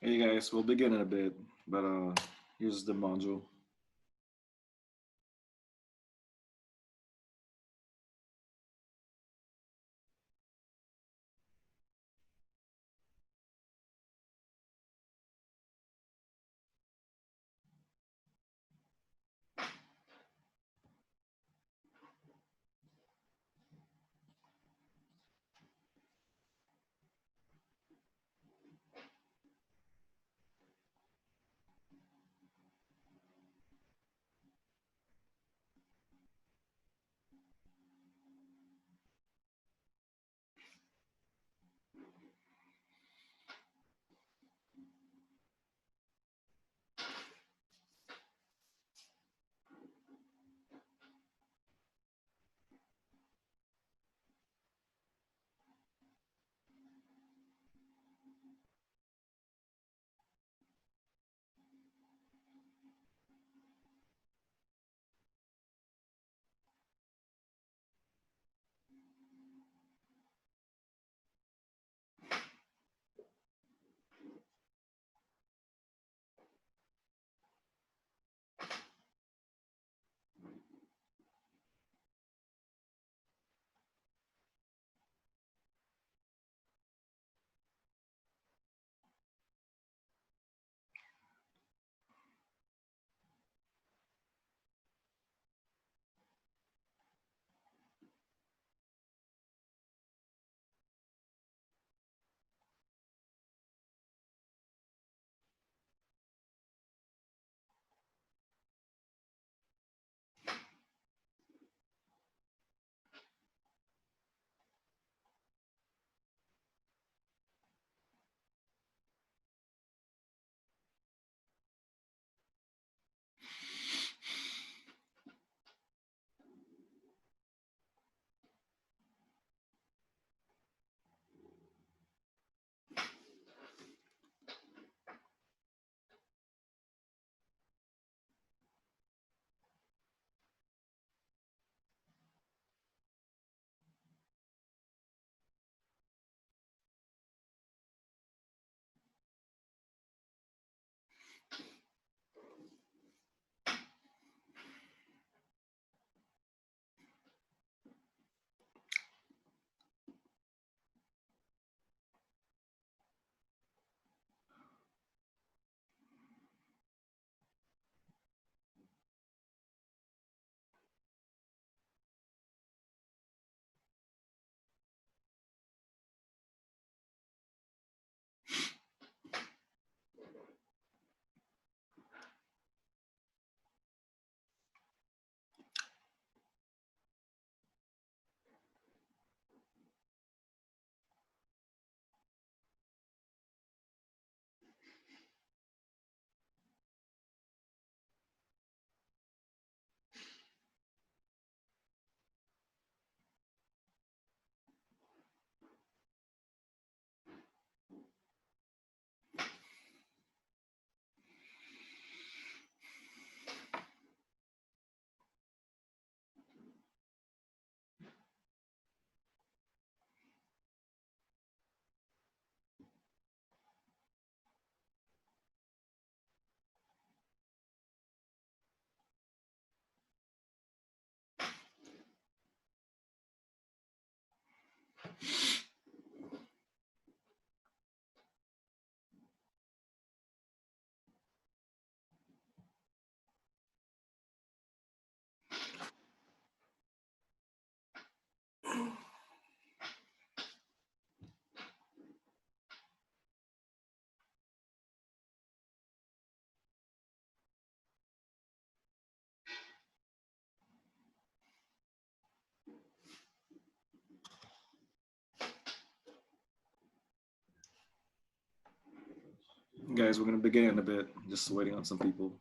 Hey guys, we'll begin in a bit, but here's the module. Guys, we're gonna begin in a bit. Just waiting on some people.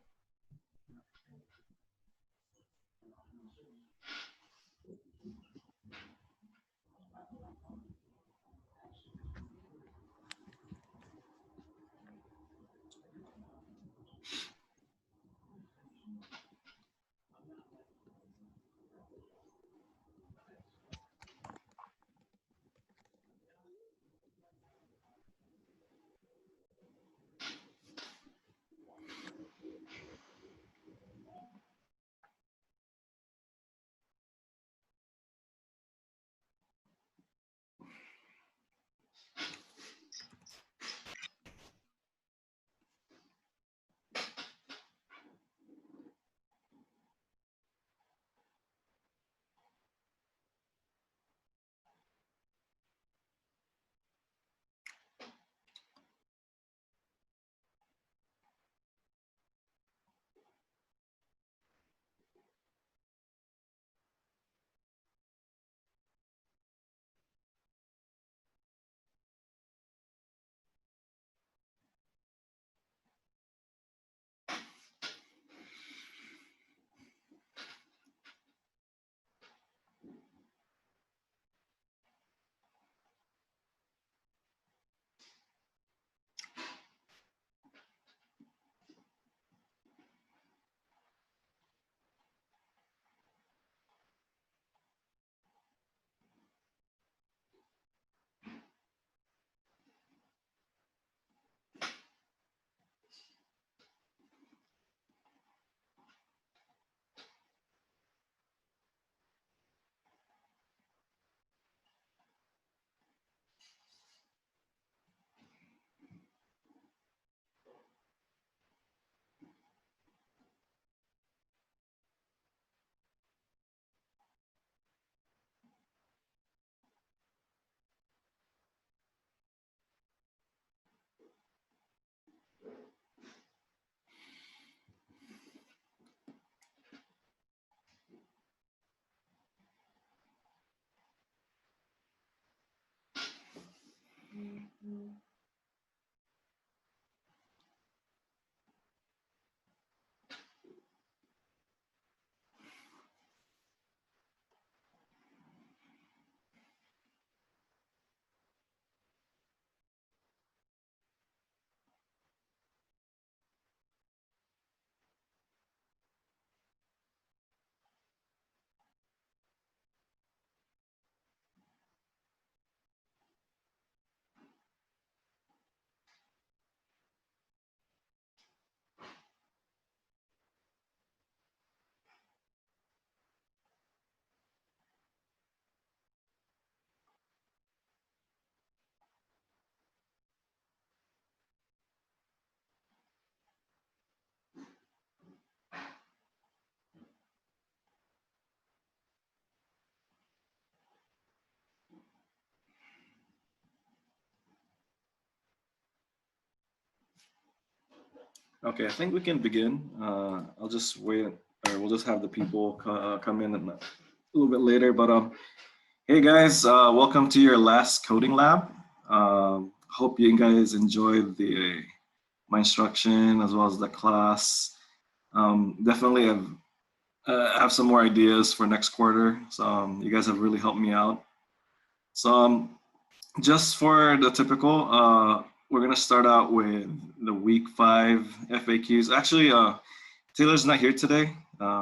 Okay, I think we can begin. I'll just wait, or we'll just have the people come in a little bit later. But hey guys, welcome to your last coding lab. Hope you guys enjoyed my instruction as well as the class. Definitely have some more ideas for next quarter. So you guys have really helped me out. So just for the typical, we're gonna start out with the week 5 FAQs. Actually, Taylor's not here today.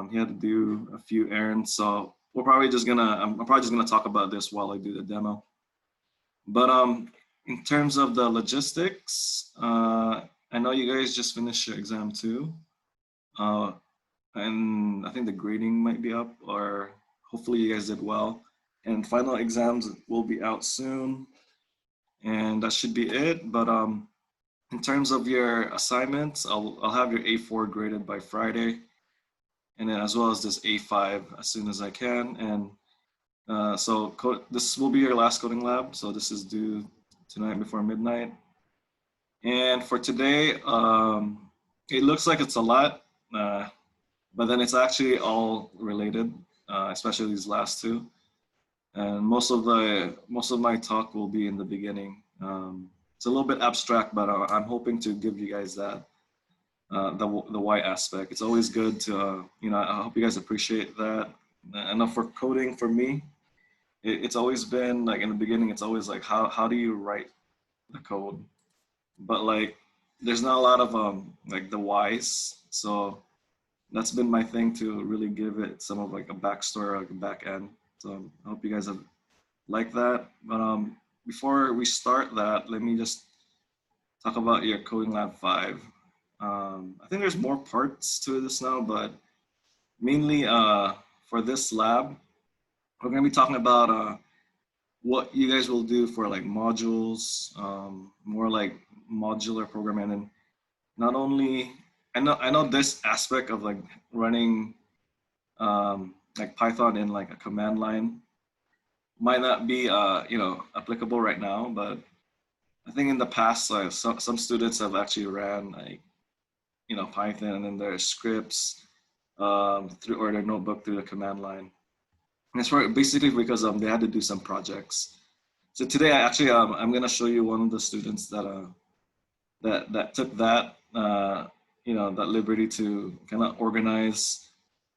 He had to do a few errands, so we're probably just gonna. I'm probably just gonna talk about this while I do the demo. But in terms of the logistics, I know you guys just finished your exam too, and I think the grading might be up, or hopefully you guys did well. And final exams will be out soon, and that should be it. But in terms of your assignments, I'll have your A4 graded by Friday, and then as well as this A5 as soon as I can. And so this will be your last coding lab. So this is due tonight before midnight. And for today, it looks like it's a lot, but then it's actually all related, especially these last two. And most of my talk will be in the beginning. It's a little bit abstract, but I'm hoping to give you guys that the why aspect. It's always good to I hope you guys appreciate that. I know for coding, for me, it's always been like in the beginning. It's always like how do you write the code, but like there's not a lot of like the whys. So that's been my thing to really give it some of like a backstory, like a back end. So I hope you guys have liked that. But before we start that, let me just talk about your coding lab 5. I think there's more parts to this now, but mainly for this lab, we're going to be talking about what you guys will do for like modules, more like modular programming. And not only, I know this aspect of like running like Python in like a command line might not be applicable right now, but I think in the past, some students have actually ran like Python and then their scripts through or their notebook through the command line. And it's basically because they had to do some projects. So today, I'm going to show you one of the students that that took that that liberty to kind of organize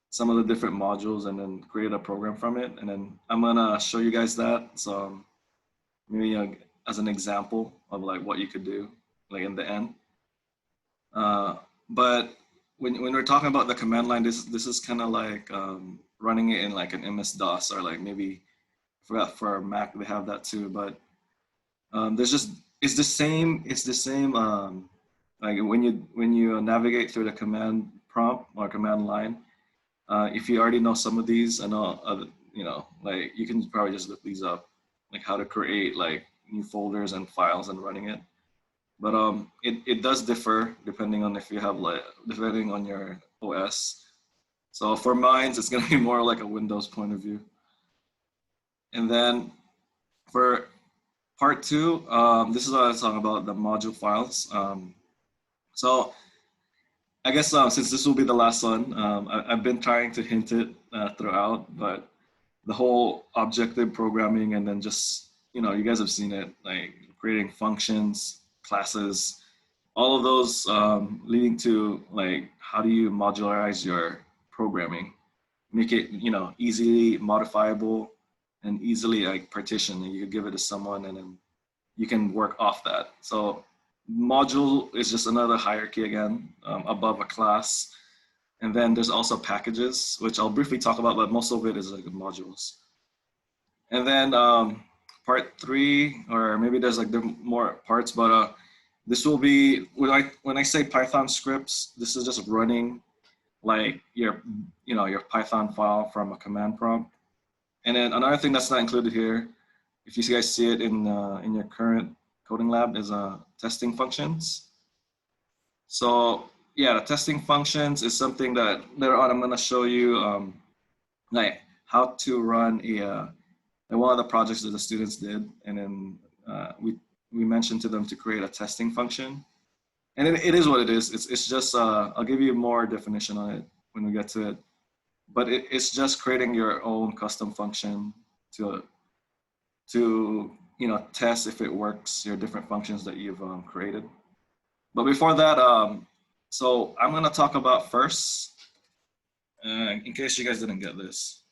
some of the different modules and then create a program from it. And then I'm gonna show you guys that. So maybe as an example of like what you could do like in the end. But when we're talking about the command line, this is kind of like running it in like an MS-DOS, or like maybe for Mac they have that too. But it's the same like when you navigate through the command prompt or command line. If you already know some of these, I know like you can probably just look these up, like how to create like new folders and files and running it. But it does differ depending on if you have depending on your OS. So for mine, it's gonna be more like a Windows point of view. And then for part 2, this is what I was talking about, the module files. So I guess since this will be the last one, I've been trying to hint it throughout, but the whole objective programming, and then just, you guys have seen it, like creating functions, classes, all of those leading to like, how do you modularize your programming? Make it, easily modifiable and easily like partition. You could give it to someone and then you can work off that. So module is just another hierarchy again, above a class. And then there's also packages, which I'll briefly talk about, but most of it is like modules. And then part 3, or maybe there's like more parts, but this will be, when I say Python scripts, this is just running like your Python file from a command prompt. And then another thing that's not included here, if you guys see it in your current coding lab, is testing functions. So yeah, the testing functions is something that later on I'm going to show you like how to run one of the projects that the students did, and then we mentioned to them to create a testing function. and it is what it is. It's just, I'll give you more definition on it when we get to it. But it's just creating your own custom function to test if it works, your different functions that you've created. But before that, so I'm gonna talk about first, in case you guys didn't get this.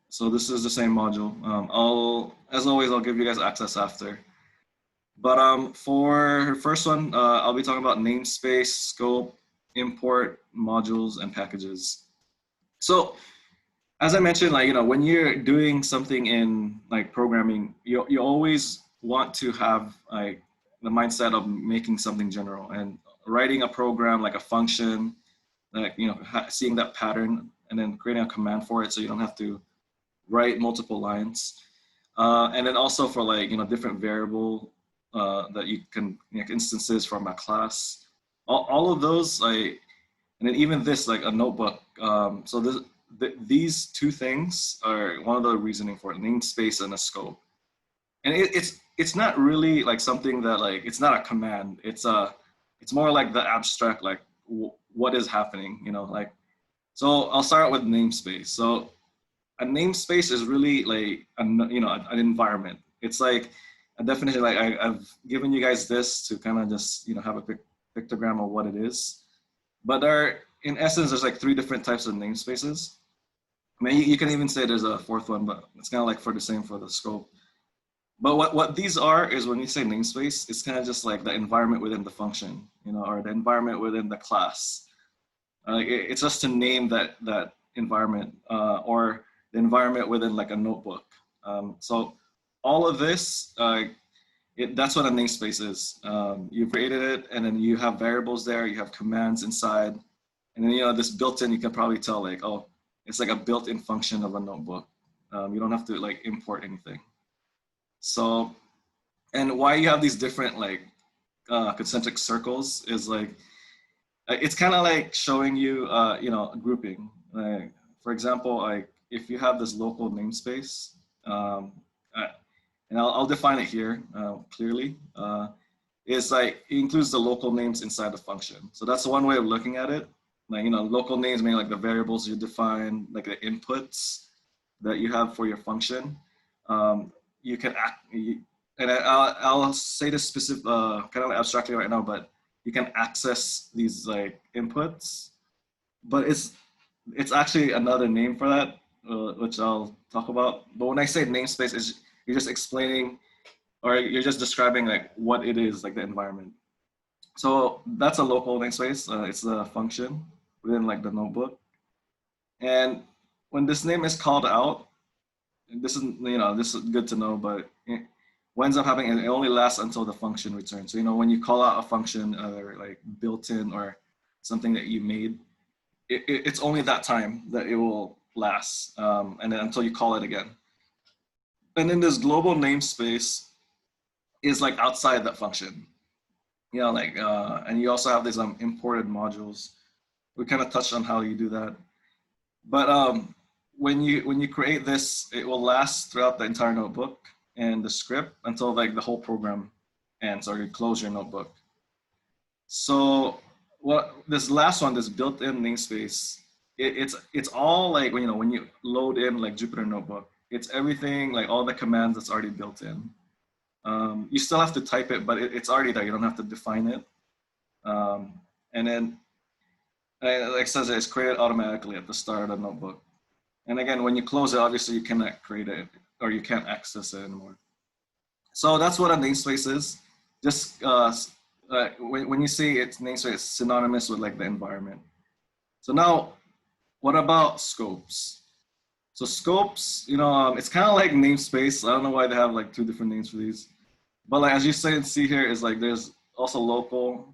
So this is the same module. As always, I'll give you guys access after. But for first one, I'll be talking about namespace, scope, import, modules, and packages. So as I mentioned, like, when you're doing something in like programming, you always want to have like the mindset of making something general and writing a program like a function, like, seeing that pattern and then creating a command for it so you don't have to write multiple lines. And then also for like, different variable that you can make instances from a class, all of those, like, and then even this, like a notebook. So these two things are one of the reasoning for it, namespace and a scope. And it's not really like something that, like, it's not a command. It's more like the abstract, like what is happening, like. So I'll start with namespace. So a namespace is really like an environment. It's like a definition. Like I've given you guys this to kind of just have a pictogram of what it is. But in essence, there's like 3 different types of namespaces. I mean, you can even say there's a 4th one, but it's kind of like for the scope. But what these are is, when you say namespace, it's kind of just like the environment within the function, or the environment within the class. It's just to name that environment, or the environment within like a notebook. So all of this, that's what a namespace is. You created it, and then you have variables there, you have commands inside, and then this built-in, you can probably tell, like, oh, it's like a built-in function of a notebook. You don't have to like import anything. So, and why you have these different like concentric circles is like, it's kind of like showing you grouping. Like, for example, like if you have this local namespace, and I'll define it here clearly. It's like, it includes the local names inside the function. So that's one way of looking at it. Like, local names mean like the variables you define, like the inputs that you have for your function. You can and I'll say this specific, kind of abstractly right now, but you can access these like inputs, but it's actually another name for that, which I'll talk about. But when I say namespace, you're just explaining, or you're just describing like what it is, like the environment. So that's a local namespace. It's a function within like the notebook. And when this name is called out, this is good to know, but what ends up happening, it only lasts until the function returns. So, when you call out a function, like built-in or something that you made, it's only that time that it will last, and then until you call it again. And then this global namespace is like outside that function. And you also have these imported modules. We kind of touched on how you do that. But when you create this, it will last throughout the entire notebook and the script until like the whole program ends, or you close your notebook. So this last one, this built-in namespace, it's all like, when you load in like Jupyter Notebook, it's everything, like all the commands that's already built in. You still have to type it, but it's already there. You don't have to define it. And then, like it says, it's created automatically at the start of the notebook. And again, when you close it, obviously you cannot create it, or you can't access it anymore. So that's what a namespace is. Just when you see it's namespace, it's synonymous with like the environment. So now, what about scopes? So scopes, it's kind of like namespace. I don't know why they have like 2 different names for these. But like, as you see here, is like there's also local,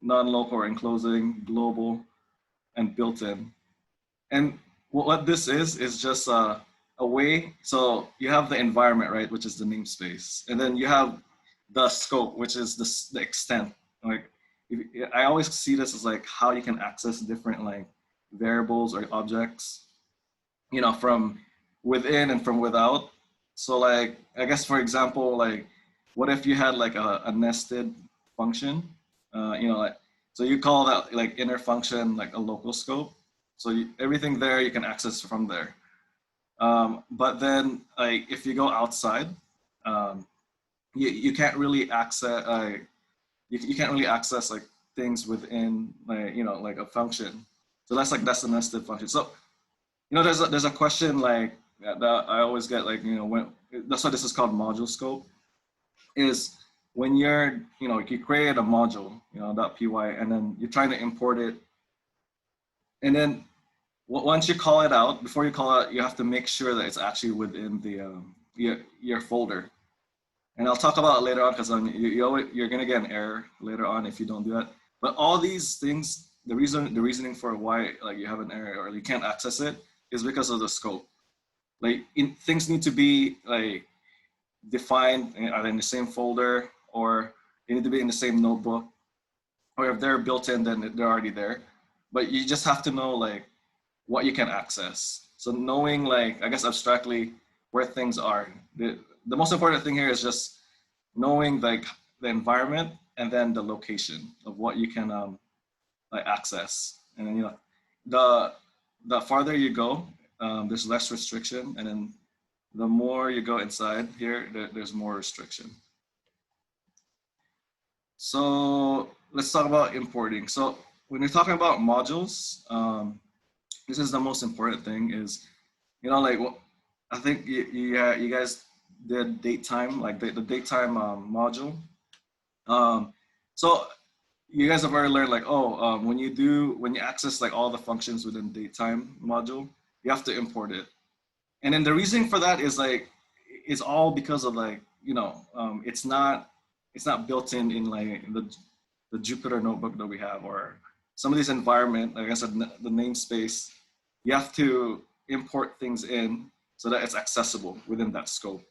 non-local or enclosing, global, and built-in. And what this is just a way. So you have the environment, right, which is the namespace, and then you have the scope, which is the extent. Like, I always see this as like how you can access different like variables or objects, from within and from without. So like, I guess, for example, like, what if you had like a nested function, You know, like, so you call that like inner function like a local scope. So everything there you can access from there. But then like if you go outside, you can't really access you can't really access like things within like, you know, like a function. So that's a nested function. So you know, there's a question like that I always get, like, you know, when that's why this is called module scope, is when you're, you know, you create a module, you know, .py, and then you're trying to import it, and then once you call it out, before you call it out, you have to make sure that it's actually within the your folder. And I'll talk about it later on, because you're gonna get an error later on if you don't do that. But all these things, the reasoning for why like you have an error or you can't access it is because of the scope. Like things need to be like defined either in the same folder, or they need to be in the same notebook, or if they're built in, then they're already there. But you just have to know like what you can access. So knowing, like, I guess abstractly where things are. The most important thing here is just knowing like the environment and then the location of what you can like access. And then, you know, the farther you go, there's less restriction, and then the more you go inside here, there's more restriction. So let's talk about importing. So when you're talking about modules, this is the most important thing. Is, you know, like, well, I think you guys did datetime, like the datetime module. So you guys have already learned, like, oh, when you access like all the functions within datetime module, you have to import it. And then the reasoning for that is like, it's all because of like, you know, it's not built in like the Jupyter Notebook that we have, or some of these environment, like I said, the namespace, you have to import things in so that it's accessible within that scope.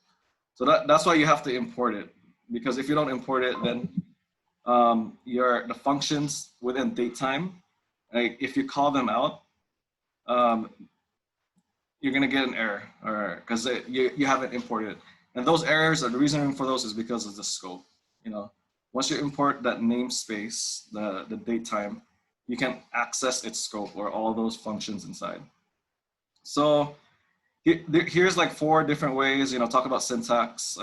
So that's why you have to import it, because if you don't import it, then the functions within datetime, like if you call them out, you're gonna get an error, or because you haven't imported it. And those errors, or the reasoning for those, is because of the scope. You know, once you import that namespace, the datetime, you can access its scope or all those functions inside. So here's like 4 different ways, you know, talk about syntax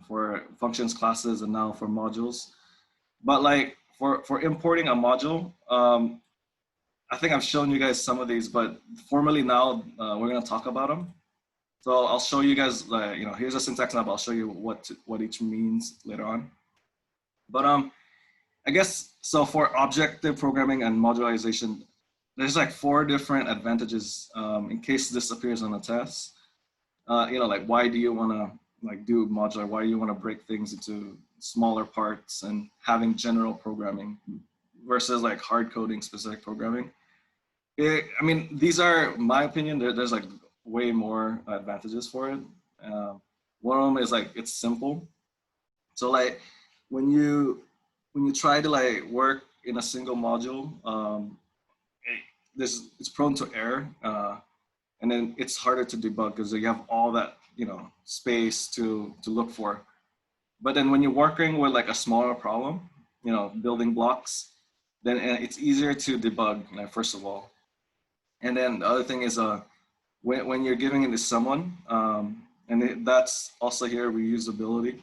for functions, classes, and now for modules. But like for importing a module, I think I've shown you guys some of these, but formally now we're gonna talk about them. So I'll show you guys, you know, here's a syntax now, but I'll show you what each means later on. But I guess, so for objective programming and modularization, there's like 4 different advantages in case this appears on a test. You know, like, why do you wanna like do modular? Why do you wanna break things into smaller parts and having general programming versus like hard coding specific programming? I mean, these are my opinion. There's like way more advantages for it. One of them is like, it's simple. So like when you try to like work in a single module, it's prone to error, and then it's harder to debug because you have all that, you know, space to look for. But then when you're working with like a smaller problem, you know, building blocks, then it's easier to debug, you know, first of all. And then the other thing is when you're giving it to someone, that's also here reusability,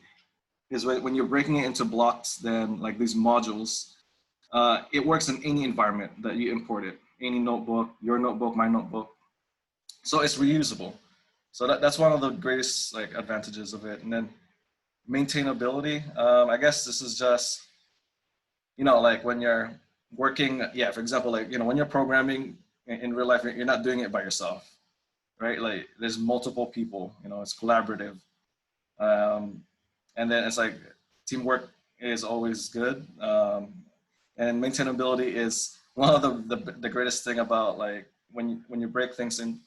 is when you're breaking it into blocks, then like these modules, it works in any environment that you import it, any notebook, your notebook, my notebook. So it's reusable. So that's one of the greatest like advantages of it. And then maintainability, I guess this is just, you know, like when you're working, yeah, for example, like, you know, when you're programming in real life, you're not doing it by yourself, right? Like there's multiple people, you know, it's collaborative. And then it's like teamwork is always good. And maintainability is one of the greatest thing about like when you break things in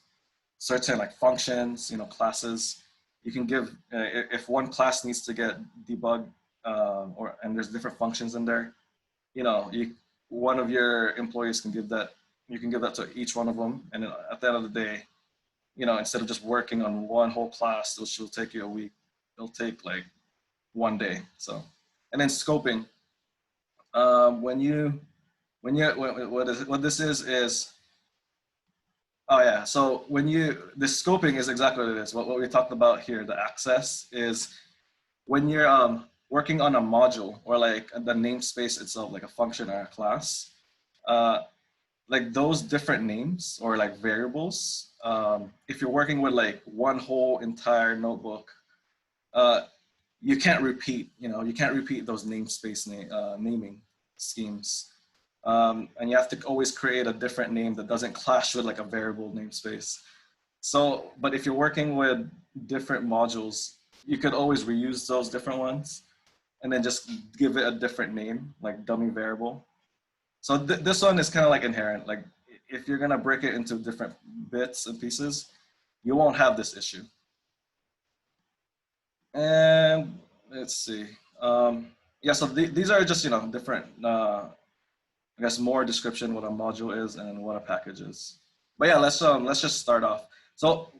certain like functions, you know, classes, you can give, if one class needs to get debugged, and there's different functions in there, you know, one of your employees can give that, you can give that to each one of them. And then at the end of the day, you know, instead of just working on one whole class, which will take you a week, it'll take like one day. So, and then scoping. What this is, oh yeah, so the scoping is exactly what it is. What we talked about here, the access, is when you're working on a module or like the namespace itself, like a function or a class, like those different names or like variables, if you're working with like one whole entire notebook, you can't repeat, you can't repeat those namespace naming schemes. And you have to always create a different name that doesn't clash with like a variable namespace. So, but if you're working with different modules, you could always reuse those different ones and then just give it a different name, like dummy variable. So this one is kind of like inherent. Like if you're gonna break it into different bits and pieces, you won't have this issue. And let's see. Yeah, so these are just, different, I guess more description what a module is and what a package is. But yeah, let's just start off. So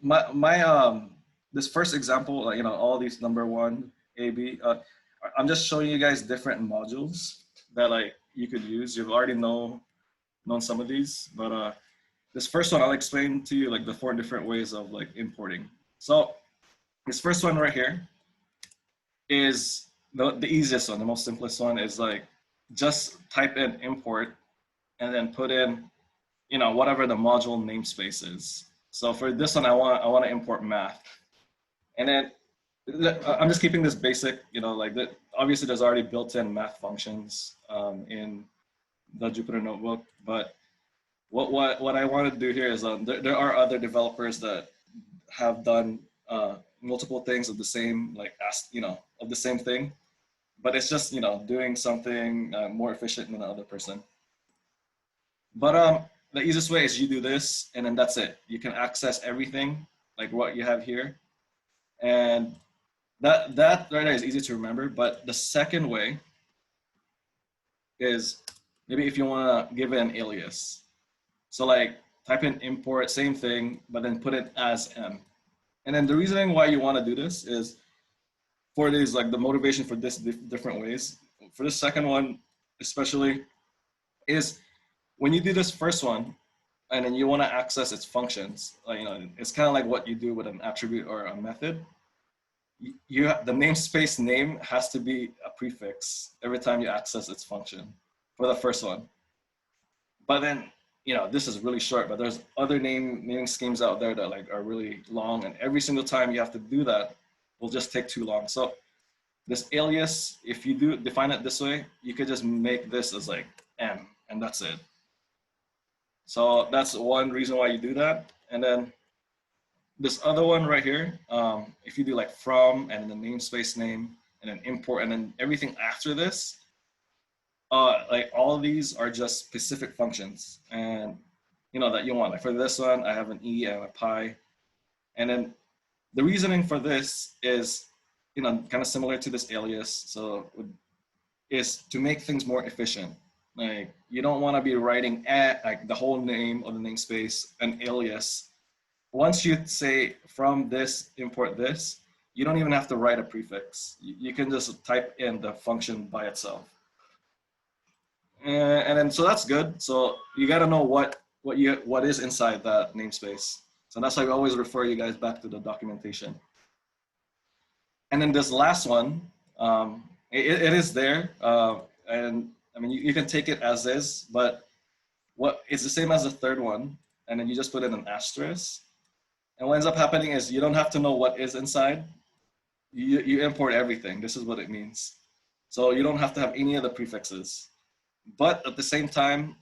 this first example, like, all these number one, A, B, I'm just showing you guys different modules that like you could use. You've already known some of these, but this first one I'll explain to you like the 4 different ways of like importing. So this first one right here is the easiest one, the most simplest one is like just type in import and then put in, whatever the module namespace is. So for this one, I want to import math, and then I'm just keeping this basic, like that. Obviously, there's already built-in math functions in the Jupyter Notebook, but what I want to do here is there are other developers that have done multiple things of the same, like of the same thing, but it's just doing something more efficient than the other person. But the easiest way is you do this, and then that's it. You can access everything like what you have here, and that right there is easy to remember. But the second way is maybe if you want to give it an alias. So like type in import, same thing, but then put it as M. And then the reasoning why you want to do this is for these, like the motivation for this different ways. For this second one, especially, is when you do this first one, and then you want to access its functions, it's kind of like what you do with an attribute or a method. The namespace name has to be a prefix every time you access its function for the first one. But then, this is really short, but there's other naming schemes out there that like are really long, and every single time you have to do that will just take too long. So this alias, if you do define it this way, you could just make this as like M, and that's it. So that's one reason why you do that. And then this other one right here, if you do like from and then the namespace name and then import and then everything after this, like all of these are just specific functions, and that you want. Like for this one, I have an E and a pi, and then the reasoning for this is kind of similar to this alias. So is to make things more efficient. Like you don't want to be writing like the whole name of the namespace, an alias. Once you say from this, import this, you don't even have to write a prefix. You can just type in the function by itself. And then, so that's good. So you got to know what is inside that namespace. So that's why we always refer you guys back to the documentation. And then this last one, it is there. And I mean, you can take it as is, but it's the same as the third one. And then you just put in an asterisk. And what ends up happening is you don't have to know what is inside. You import everything. This is what it means. So you don't have to have any of the prefixes. But at the same time,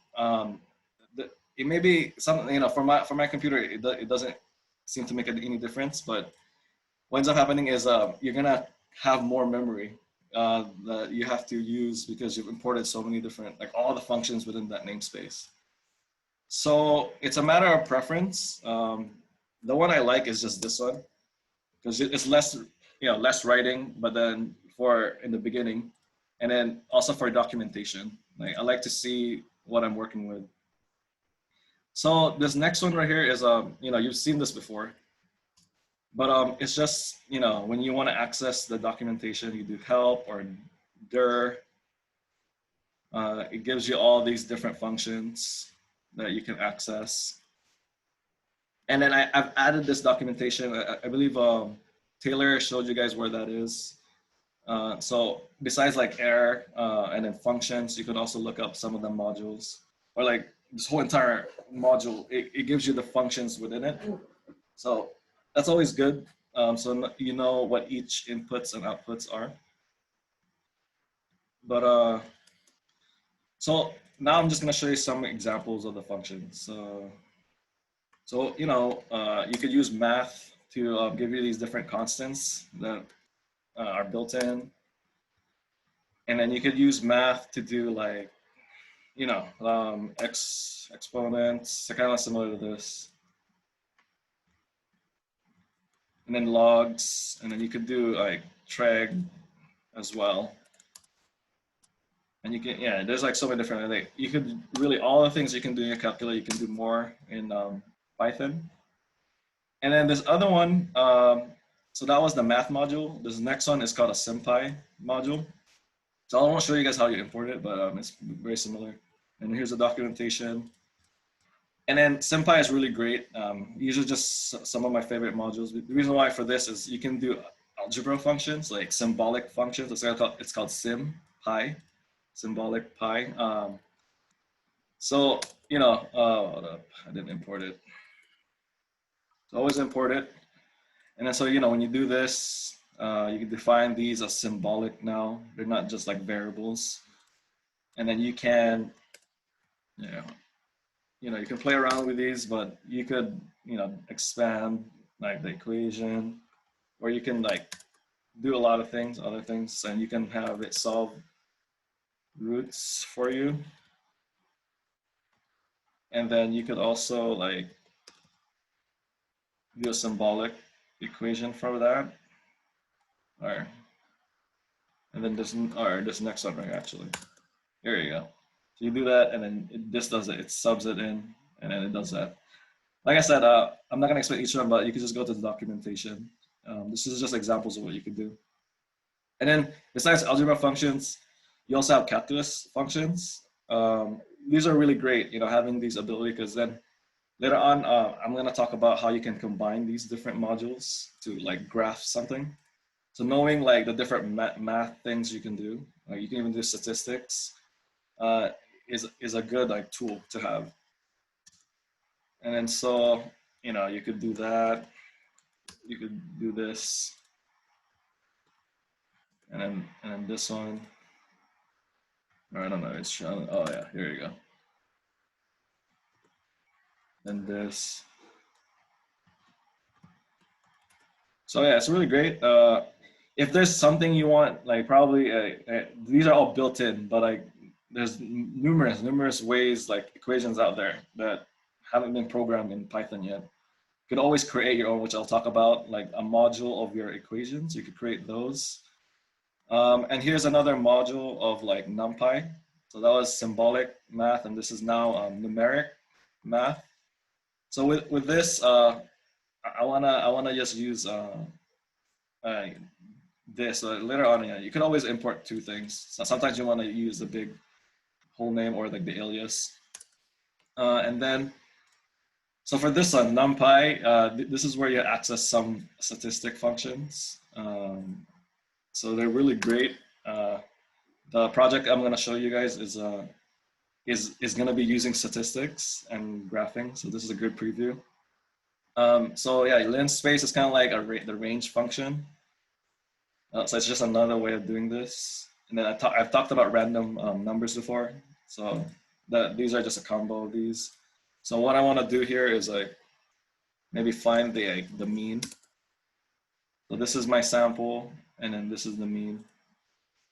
it may be something, for my computer, it doesn't seem to make any difference. But what ends up happening is you're gonna have more memory that you have to use because you've imported so many different, like all the functions within that namespace. So it's a matter of preference. The one I like is just this one because it's less, less writing, but then in the beginning, and then also for documentation. Like I like to see what I'm working with. So this next one right here is, you've seen this before, but it's just, when you want to access the documentation, you do help or dir. It gives you all these different functions that you can access. And then I've added this documentation. I believe Taylor showed you guys where that is. So besides like error and then functions, you could also look up some of the modules, or like this whole entire module. It gives you the functions within it. So that's always good. So you know what each inputs and outputs are. But so now I'm just gonna show you some examples of the functions. So you know, you could use math to give you these different constants that are built in. And then you could use math to do like, you know, exponents, kind of similar to this. And then logs, and then you could do like treg as well. And you can, yeah, there's like so many different, like, you could really, all the things you can do in your calculator, you can do more in Python. And then this other one, so that was the math module. This next one is called a SymPy module. So I won't show you guys how you import it, but it's very similar. And here's the documentation. And then SymPy is really great. These are just some of my favorite modules. The reason why for this is you can do algebra functions, like symbolic functions. It's called SymPy, symbolic pi. So, you know, hold up, I didn't import it. So always import it. And then so, you know, when you do this, you can define these as symbolic now. They're not just like variables. And then you can, you know, you can play around with these, but you could, you know, expand like the equation, or you can like do a lot of things, other things, and you can have it solve roots for you. And then you could also like do a symbolic equation for that. All right. And then this next one, right, actually. Here you go. So you do that, and then this does it. It subs it in, and then it does that. Like I said, I'm not going to explain each one, but you can just go to the documentation. This is just examples of what you can do. And then besides algebra functions, you also have calculus functions. These are really great, you know, having these ability, because then later on, I'm going to talk about how you can combine these different modules to like graph something. So knowing like the different math things you can do, like you can even do statistics, is a good like tool to have. And then so, you know, you could do that. You could do this, and then this one. Or I don't know. It's showing. Oh yeah, here you go. And this. So yeah, it's really great. If there's something you want, like probably these are all built in, but like there's numerous ways, like equations out there that haven't been programmed in Python yet. You could always create your own, which I'll talk about, like a module of your equations. You could create those. And here's another module of like Numpy. So that was symbolic math, and this is now numeric math. So with this, I wanna just use this. Later on, yeah, you can always import two things. So sometimes you want to use the big whole name or like the alias, and then. So for this one, NumPy, this is where you access some statistic functions. So they're really great. The project I'm going to show you guys is going to be using statistics and graphing. So this is a good preview. So yeah, Namespace is kind of like the range function. So it's just another way of doing this. And then I've talked about random numbers before. So these are just a combo of these. So what I want to do here is like maybe find the mean. So this is my sample, and then this is the mean.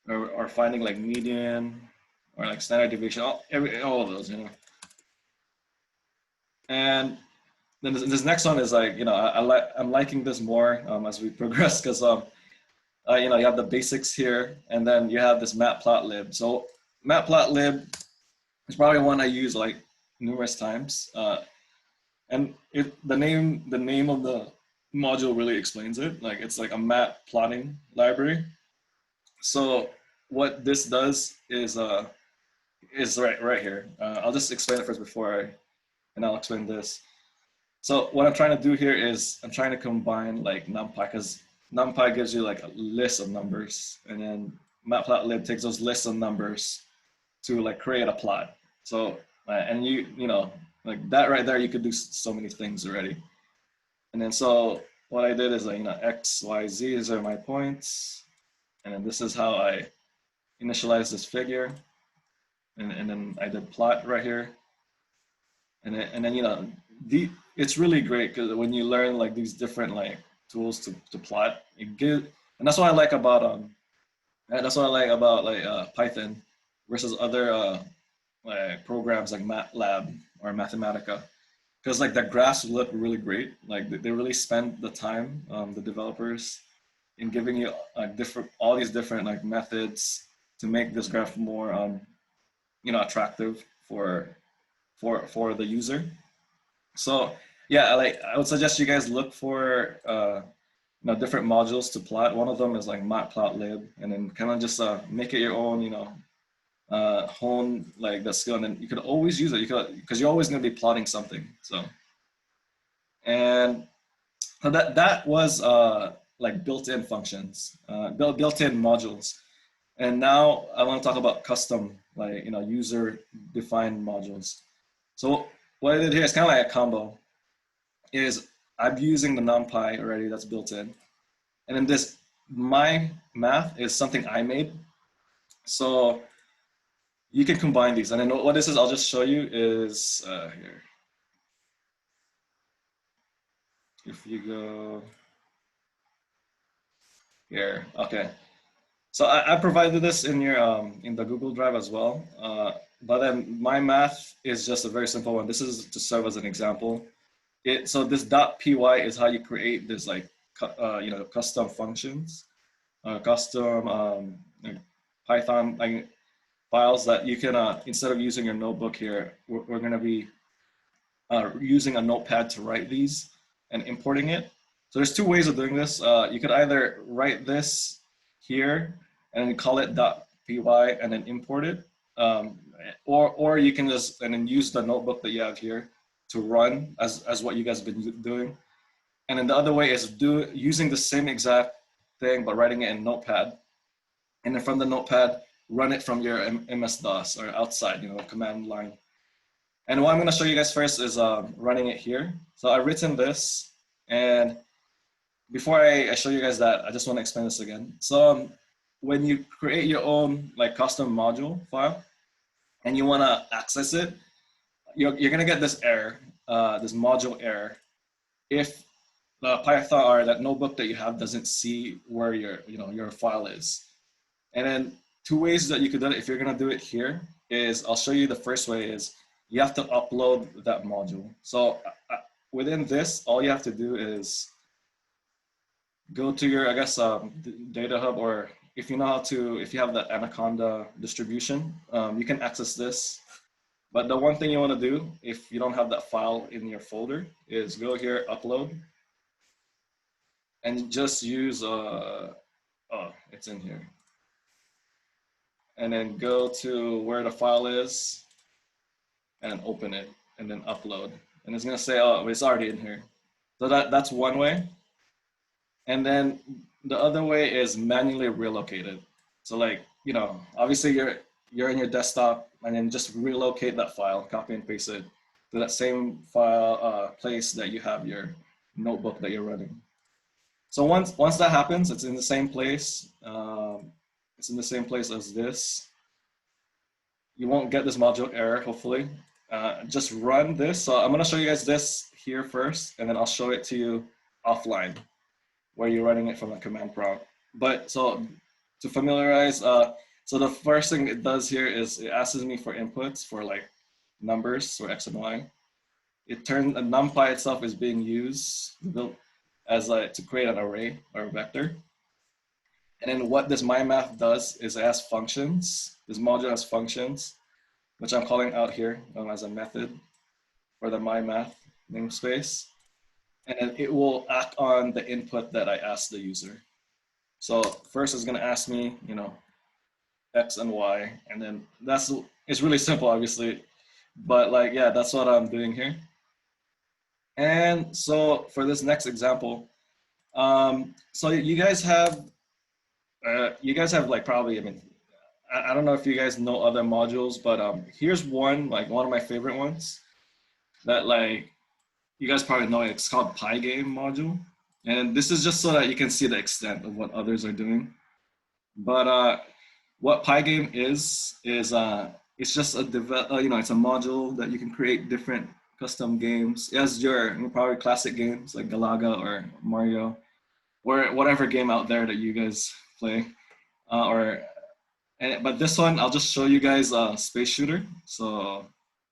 Or finding like median, or like standard deviation, all of those, you know. And then this next one is like, you know, I'm liking this more as we progress, because you know, you have the basics here, and then you have this Matplotlib. So Matplotlib is probably one I use like numerous times, and the name of the module really explains it. Like it's like a mat plotting library. So what this does is is right here. I'll just explain it first and I'll explain this. So what I'm trying to do here is I'm trying to combine like Numpy, because Numpy gives you like a list of numbers, and then Matplotlib takes those lists of numbers to like create a plot. So and you know, like that right there, you could do so many things already. And then so what I did is like, you know, X, Y, Z, these are my points, and then this is how I initialize this figure, and then I did plot right here, and then you know, it's really great because when you learn like these different like tools to plot, and that's what I like about like Python versus other like programs like MATLAB or Mathematica, because like the graphs look really great. Like they really spend the time, the developers, in giving you all these different like methods to make this graph more you know, attractive for the user. So yeah, like I would suggest you guys look for you know, different modules to plot. One of them is like Matplotlib, and then kind of just make it your own, you know, hone like the skill, and then you could always use it. You could, because you're always going to be plotting something. So, and so that was like built-in functions, built-in modules. And now I want to talk about custom, like, you know, user-defined modules. So what I did here is kind of like a combo. Is I'm using the NumPy already that's built in, and then this my math is something I made. So you can combine these, and then what this is, I'll just show you is here. If you go here, okay. So I provided this in your in the Google Drive as well. But then my math is just a very simple one. This is to serve as an example. So this .py is how you create this like you know, custom functions, custom like Python like files that you can instead of using your notebook here, we're going to be using a notepad to write these and importing it. So there's two ways of doing this. You could either write this here and call it .py and then import it, or you can just and then use the notebook that you have here to run as what you guys have been doing. And then the other way is using the same exact thing but writing it in Notepad, and then from the Notepad run it from your MS-DOS or outside, you know, command line. And what I'm going to show you guys first is running it here. So I've written this, and before I show you guys that, I just want to explain this again. So when you create your own like custom module file and you want to access it, you're going to get this error, this module error, if the Python or that notebook that you have doesn't see where your file is. And then two ways that you could do it if you're going to do it here is, I'll show you the first way is, you have to upload that module. So within this, all you have to do is go to your, I guess, data hub, or if you know how to, if you have the Anaconda distribution, you can access this. But the one thing you want to do, if you don't have that file in your folder, is go here, upload, and just use, oh, it's in here. And then go to where the file is, and open it, and then upload. And it's going to say, oh, it's already in here. So that's one way. And then the other way is manually relocate it. So like, you know, obviously you're in your desktop, and then just relocate that file, copy and paste it to that same file place that you have your notebook that you're running. So once that happens, it's in the same place. It's in the same place as this. You won't get this module error, hopefully. Just run this. So I'm going to show you guys this here first, and then I'll show it to you offline, where you're running it from a command prompt. But so to familiarize, so the first thing it does here is it asks me for inputs for like numbers or X and Y. It turns, NumPy itself is being used as to create an array or a vector. And then what this myMath does is it has functions. This module has functions, which I'm calling out here as a method for the myMath namespace. And then it will act on the input that I asked the user. So first it's going to ask me, you know, X and Y, and then it's really simple, obviously, but like, yeah, that's what I'm doing here. And so for this next example, so you guys have like probably, I mean, I don't know if you guys know other modules, but here's one, like one of my favorite ones that like you guys probably know. It's called Pygame module, and this is just so that you can see the extent of what others are doing. But what Pygame is it's just a it's a module that you can create different custom games. It has your probably classic games like Galaga or Mario or whatever game out there that you guys play. But this one, I'll just show you guys Space Shooter. So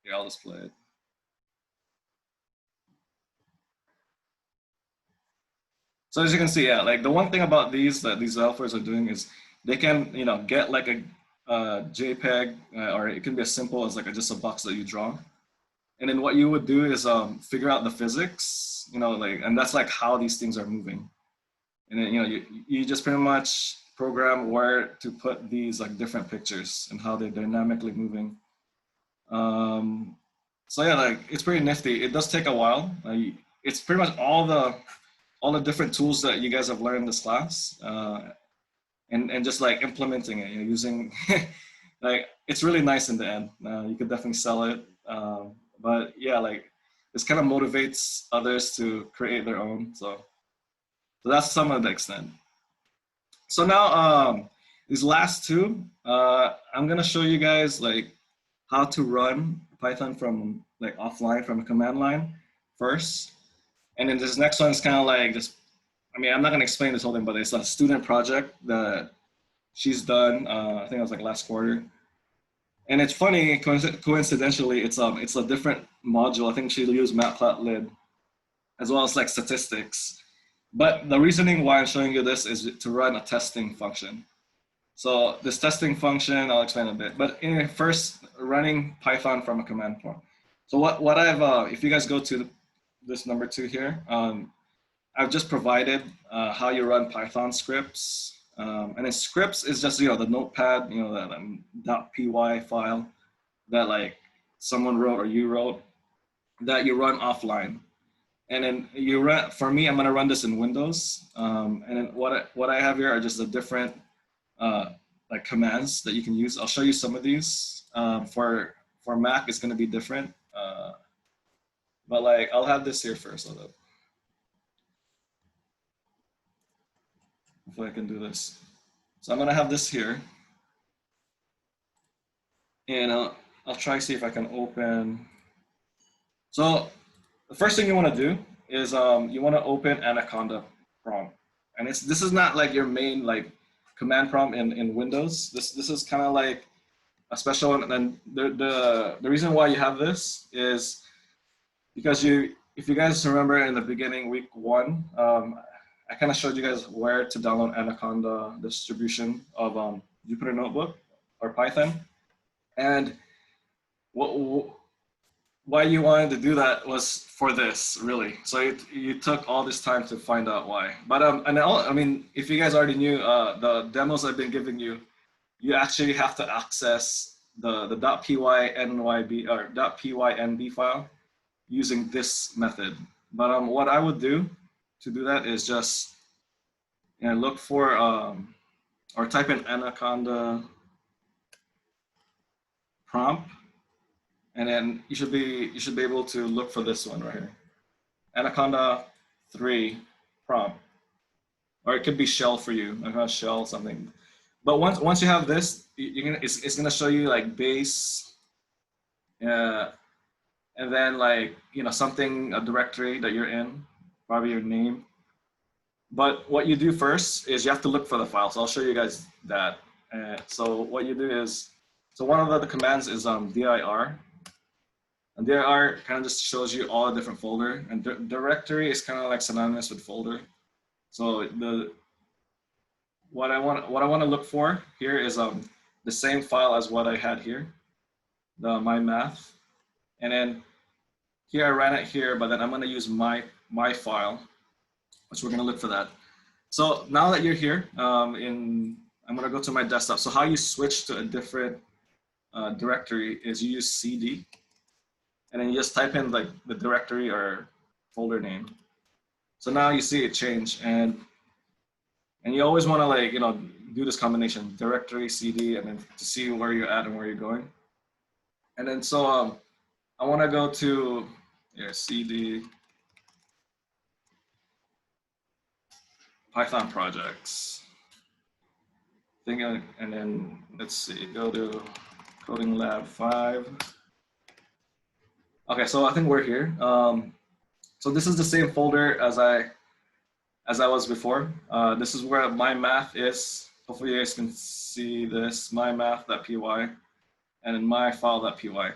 here, I'll just play it. So as you can see, yeah, like the one thing about these that these developers are doing is they can, get like a JPEG, or it can be as simple as like just a box that you draw. And then what you would do is figure out the physics, and that's like how these things are moving. And then, you just pretty much program where to put these like different pictures and how they're dynamically moving. So yeah, like it's pretty nifty. It does take a while. It's pretty much all the different tools that you guys have learned in this class, and just like implementing it, using like it's really nice in the end. You could definitely sell it, but yeah, like this kind of motivates others to create their own. So that's some of the extent. So now these last two, I'm gonna show you guys like how to run Python from like offline from a command line first. And then this next one is kind of like just, I mean, I'm not gonna explain this whole thing, but it's a student project that she's done, I think it was like last quarter. And it's funny, coincidentally, it's a different module. I think she used Matplotlib as well as like statistics. But the reasoning why I'm showing you this is to run a testing function. So this testing function, I'll explain a bit. But anyway, first, running Python from a command prompt. So what I've, if you guys go to this number 2 here, I've just provided how you run Python scripts. And then scripts is just, the notepad, that .py file that like someone wrote or you wrote that you run offline. And then you run, for me, I'm gonna run this in Windows. And then what I have here are just the different like commands that you can use. I'll show you some of these. For Mac, it's gonna be different. But like, I'll have this here first. Hopefully I can do this. So I'm gonna have this here. And I'll try to see if I can open. So the first thing you wanna do is you wanna open Anaconda prompt. And this is not like your main like command prompt in Windows. This is kind of like a special one. And the reason why you have this is because if you guys remember in the beginning, week 1, I kind of showed you guys where to download Anaconda distribution of Jupyter Notebook or Python. And why you wanted to do that was for this, really. So you took all this time to find out why. But I mean, if you guys already knew the demos I've been giving you, you actually have to access the .pynyb or .pynb file using this method. But what I would do to do that is just look for or type in Anaconda prompt, and then you should be able to look for this one right here, Anaconda 3 prompt, or it could be shell for you, Anaconda shell something. But once you have this, it's gonna show you like base, and then like something, a directory that you're in, probably your name. But what you do first is you have to look for the file. So I'll show you guys that. So what you do is, so one of the commands is dir. And dir kind of just shows you all the different folder. And directory is kind of like synonymous with folder. So what I want to look for here is the same file as what I had here, my math. And then here I ran it here, but then I'm going to use my file, which we're going to look for that. So now that you're here, I'm I'm gonna go to my desktop. So how you switch to a different directory is you use CD, and then you just type in like the directory or folder name. So now you see it change, and you always want to like do this combination directory CD, and then to see where you're at and where you're going. And then so I want to go to CD Python projects. And then let's see, go to Coding Lab 5. Okay, so I think we're here. So this is the same folder as I was before. This is where my math is. Hopefully you guys can see this, mymath.py, and then my file.py.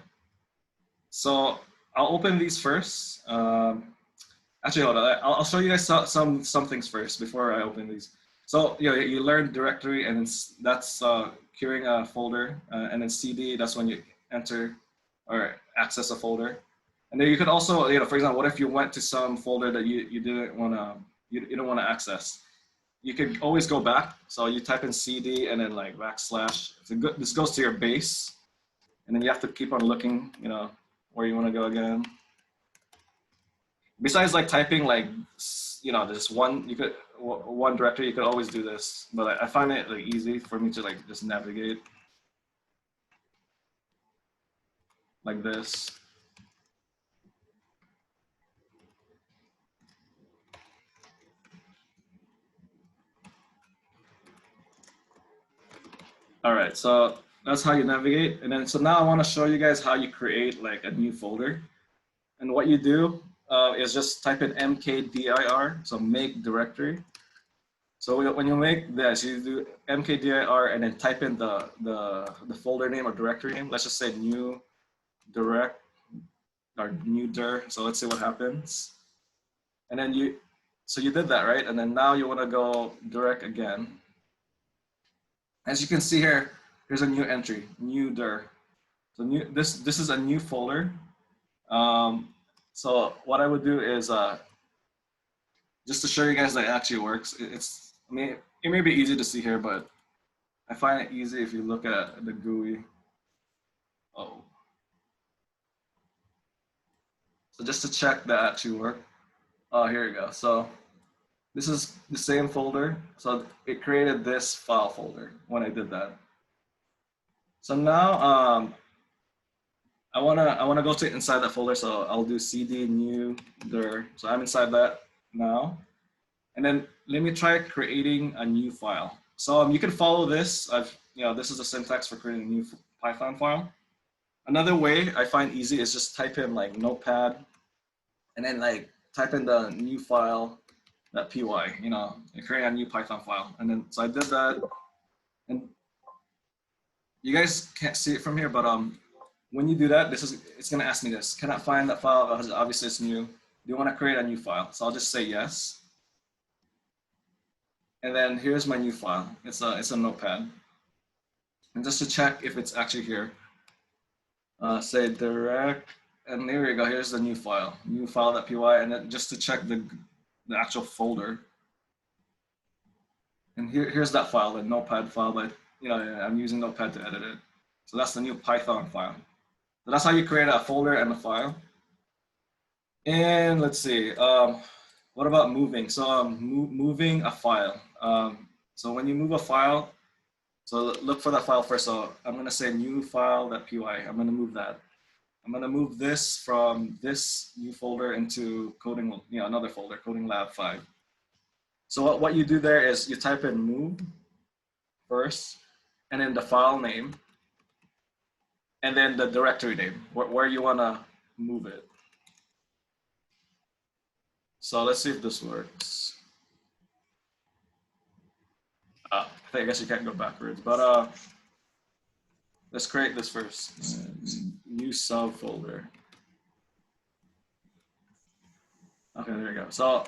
So I'll open these first. Actually, hold on. I'll show you guys some things first before I open these. So you learn directory, and that's queuing a folder, and then CD, that's when you enter or access a folder. And then you could also, for example, what if you went to some folder that you didn't want to you don't want to access? You could always go back. So you type in CD and then like \. This goes to your base, and then you have to keep on looking, where you want to go again. Besides like typing like this one directory, you could always do this, but I find it like easy for me to like just navigate like this. All right, so that's how you navigate. And then so now I want to show you guys how you create like a new folder. And what you do is just type in mkdir, so make directory. So when you make this, you do mkdir and then type in the folder name or directory name. Let's just say new direct or new dir. So let's see what happens. And then you did that, right? And then now you want to go direct again. As you can see here, here's a new entry, new dir. So this is a new folder. So what I would do is just to show you guys that it actually works. I mean, it may be easy to see here, but I find it easy if you look at the GUI. Oh. So just to check that actually worked. Oh, here we go. So this is the same folder. So it created this file folder when I did that. So now I wanna go to inside that folder. So I'll do CD new dir. So I'm inside that now. And then let me try creating a new file. So you can follow this. This is the syntax for creating a new Python file. Another way I find easy is just type in like notepad, and then like type in the new file.py, and create a new Python file. And then so I did that, and you guys can't see it from here, but when you do that, it's gonna ask me this. Can I find that file? Obviously it's new. Do you want to create a new file? So I'll just say yes. And then here's my new file. It's a notepad. And just to check if it's actually here, say direct, and there we go. Here's the new file.py, and then just to check the actual folder. And here's that file, the notepad file, but I'm using Notepad to edit it. So that's the new Python file. So that's how you create a folder and a file. And let's see, what about moving? So moving a file. So when you move a file, so look for that file first. So I'm gonna say new file.py. I'm gonna move that. I'm gonna move this from this new folder into coding, another folder, Coding Lab 5. So what you do there is you type in move first, and then the file name, and then the directory name, where you wanna move it. So let's see if this works. I guess you can't go backwards, but let's create this first. New subfolder. Okay, there we go. So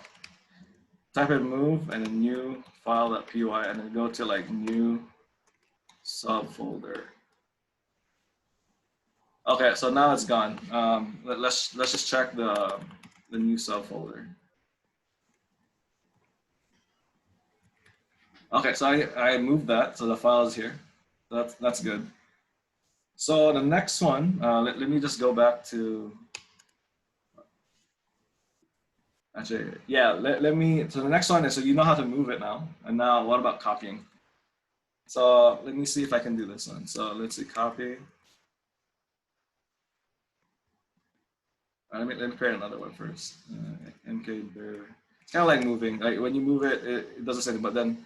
type in move and then new file.py, and then go to like new subfolder. Okay, so now it's gone. Let's just check the new subfolder. Okay, so I moved that, so the file is here. That's good. So the next one, let me just go back to, actually, yeah, let me, so the next one is, so you know how to move it now. And now what about copying? So let me see if I can do this one. So let's see, copy. Let me create another one first. MK there. It's kind of like moving. Like when you move it, it does the same, but then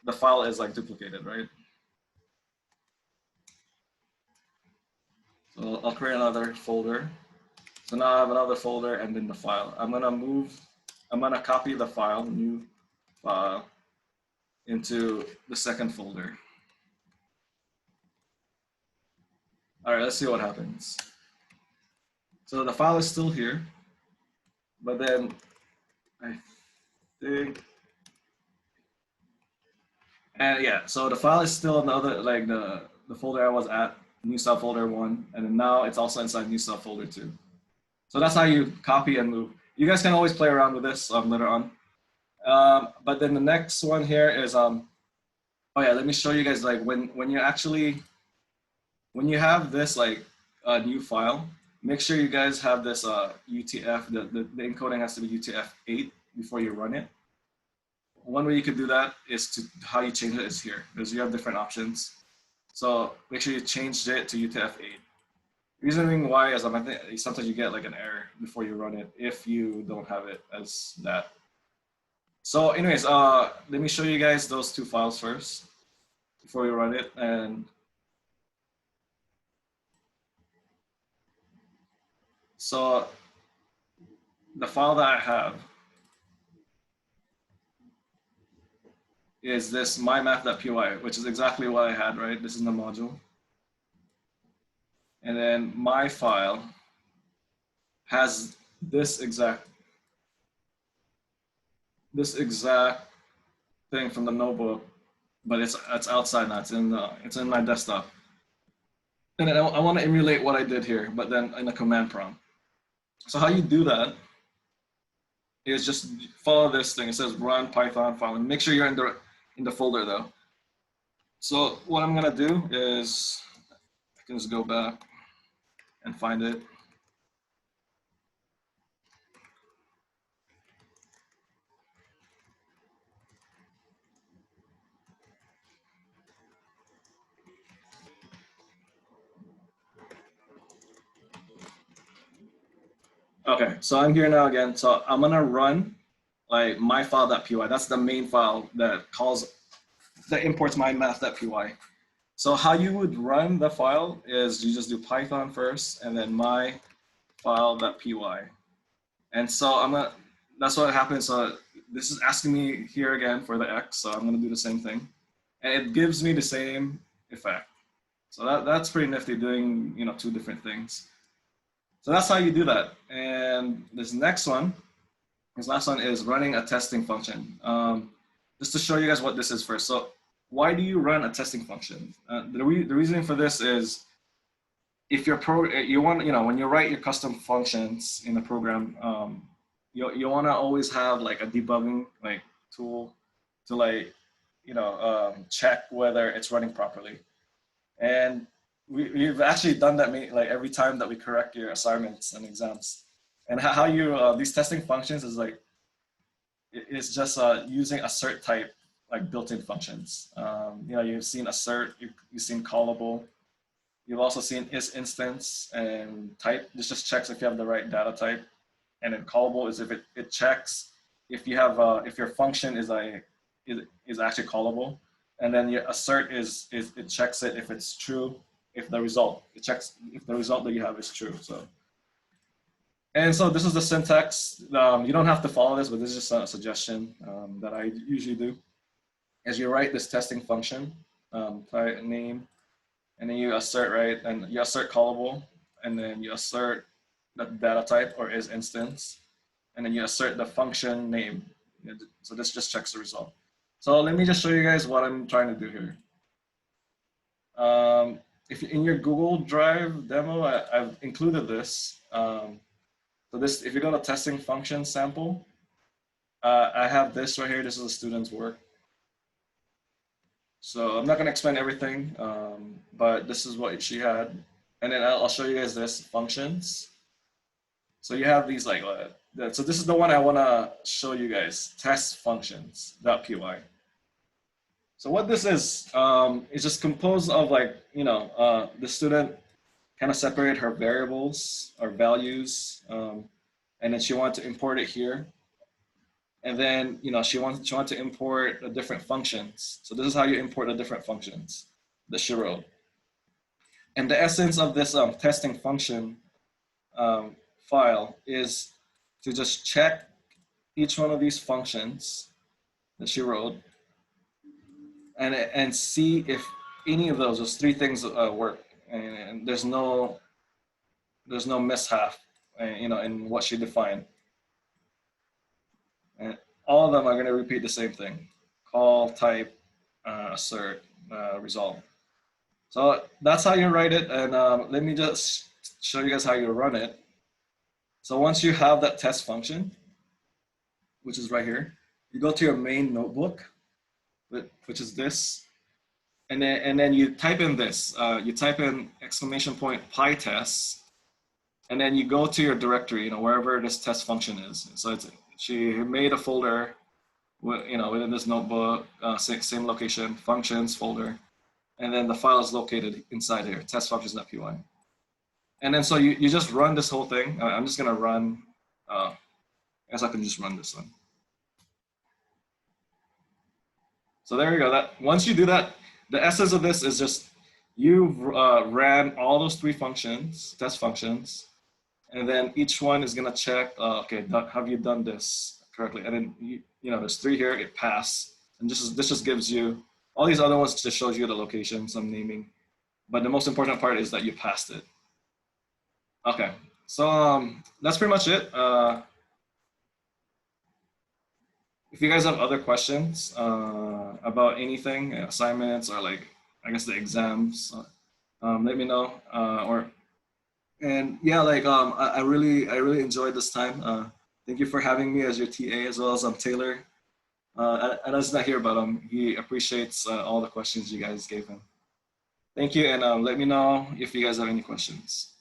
the file is like duplicated, right? So I'll create another folder. So now I have another folder and then the file. I'm gonna copy the file, new file, into the second folder. All right, let's see what happens. So the file is still here, but then I think, and yeah, so the file is still another, like the folder I was at, new subfolder 1, and then now it's also inside new subfolder 2. So that's how you copy and move. You guys can always play around with this later on. But then the next one here is, oh yeah, let me show you guys, like when you actually, when you have this like new file, make sure you guys have this UTF, the encoding has to be UTF-8 before you run it. One way you could do that is to, how you change it is here, because you have different options. So make sure you change it to UTF-8. Reasoning why is I think sometimes you get like an error before you run it if you don't have it as that. So anyways, let me show you guys those two files first before we run it. And so the file that I have is this mymath.py, which is exactly what I had, right? This is the module. And then my file has this exact thing from the notebook, but it's outside now. It's in my desktop. And then I want to emulate what I did here, but then in a command prompt. So how you do that is just follow this thing. It says run Python file, and make sure you're in the folder though. So what I'm gonna do is I can just go back and find it. Okay, so I'm here now again. So I'm gonna run like my file.py. That's the main file that imports my math.py. So how you would run the file is you just do Python first and then my file.py. And so that's what happens. So this is asking me here again for the X. So I'm gonna do the same thing. And it gives me the same effect. So that's pretty nifty, doing two different things. So that's how you do that. And this last one is running a testing function. Just to show you guys what this is first. So why do you run a testing function? The reasoning for this is if you want, when you write your custom functions in the program, you want to always have like a debugging like tool to check whether it's running properly. And we've actually done that like every time that we correct your assignments and exams. And how you these testing functions is like it's just using assert type like built-in functions. You've seen assert, you've seen callable, you've also seen is-instance and type. This just checks if you have the right data type, and then callable is if it checks if you have if your function is actually callable, and then your assert is it checks it if it's true, if the result that you have is true. So this is the syntax. You don't have to follow this, but this is just a suggestion that I usually do. As you write this testing function, type name, and then you assert, right? And you assert callable, and then you assert the data type or is instance, and then you assert the function name. So this just checks the result. So let me just show you guys what I'm trying to do here. If in your Google Drive demo, I've included this. So this, if you go to testing function sample, I have this right here. This is a student's work. So I'm not going to explain everything, but this is what she had. And then I'll show you guys this functions. So you have these like, so this is the one I want to show you guys, test functions.py. So what this is just composed of like, the student kind of separate her variables or values, and then she wants to import it here. And then, she wants to import the different functions. So this is how you import the different functions that she wrote. And the essence of this testing function file is to just check each one of these functions that she wrote and see if any of those three things work. And there's no mishap, in what she defined. And all of them are going to repeat the same thing: call, type, assert, resolve. So that's how you write it. And let me just show you guys how you run it. So once you have that test function, which is right here, you go to your main notebook, which is this, and then you type in this. You type in !pytest, and then you go to your directory, wherever this test function is. So she made a folder, within this notebook, same location, functions folder, and then the file is located inside here, test functions.py. And then so you just run this whole thing. I'm just gonna run. I guess I can just run this one. So there you go. Once you do that, the essence of this is just you ran all those three functions, test functions, and then each one is gonna check. Okay, have you done this correctly? And then there's three here. It passed, and this just gives you all these other ones. Just shows you the location, some naming, but the most important part is that you passed it. Okay, so that's pretty much it. If you guys have other questions about anything, assignments, or like, I guess the exams, let me know. And yeah, like I really enjoyed this time. Thank you for having me as your TA, as well as Taylor. I know he's not here, but he appreciates all the questions you guys gave him. Thank you, and let me know if you guys have any questions.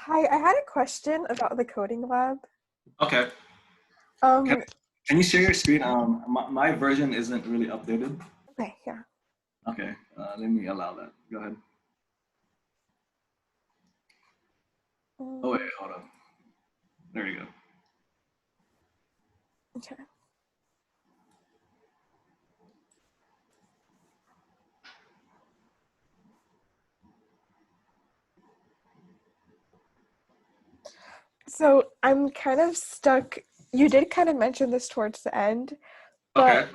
Hi, I had a question about the coding lab. Okay. Can you share your screen? My version isn't really updated. Okay, yeah. Okay, let me allow that. Go ahead. Oh wait, hold on. There you go. Okay. So I'm kind of stuck. You did kind of mention this towards the end, but Okay.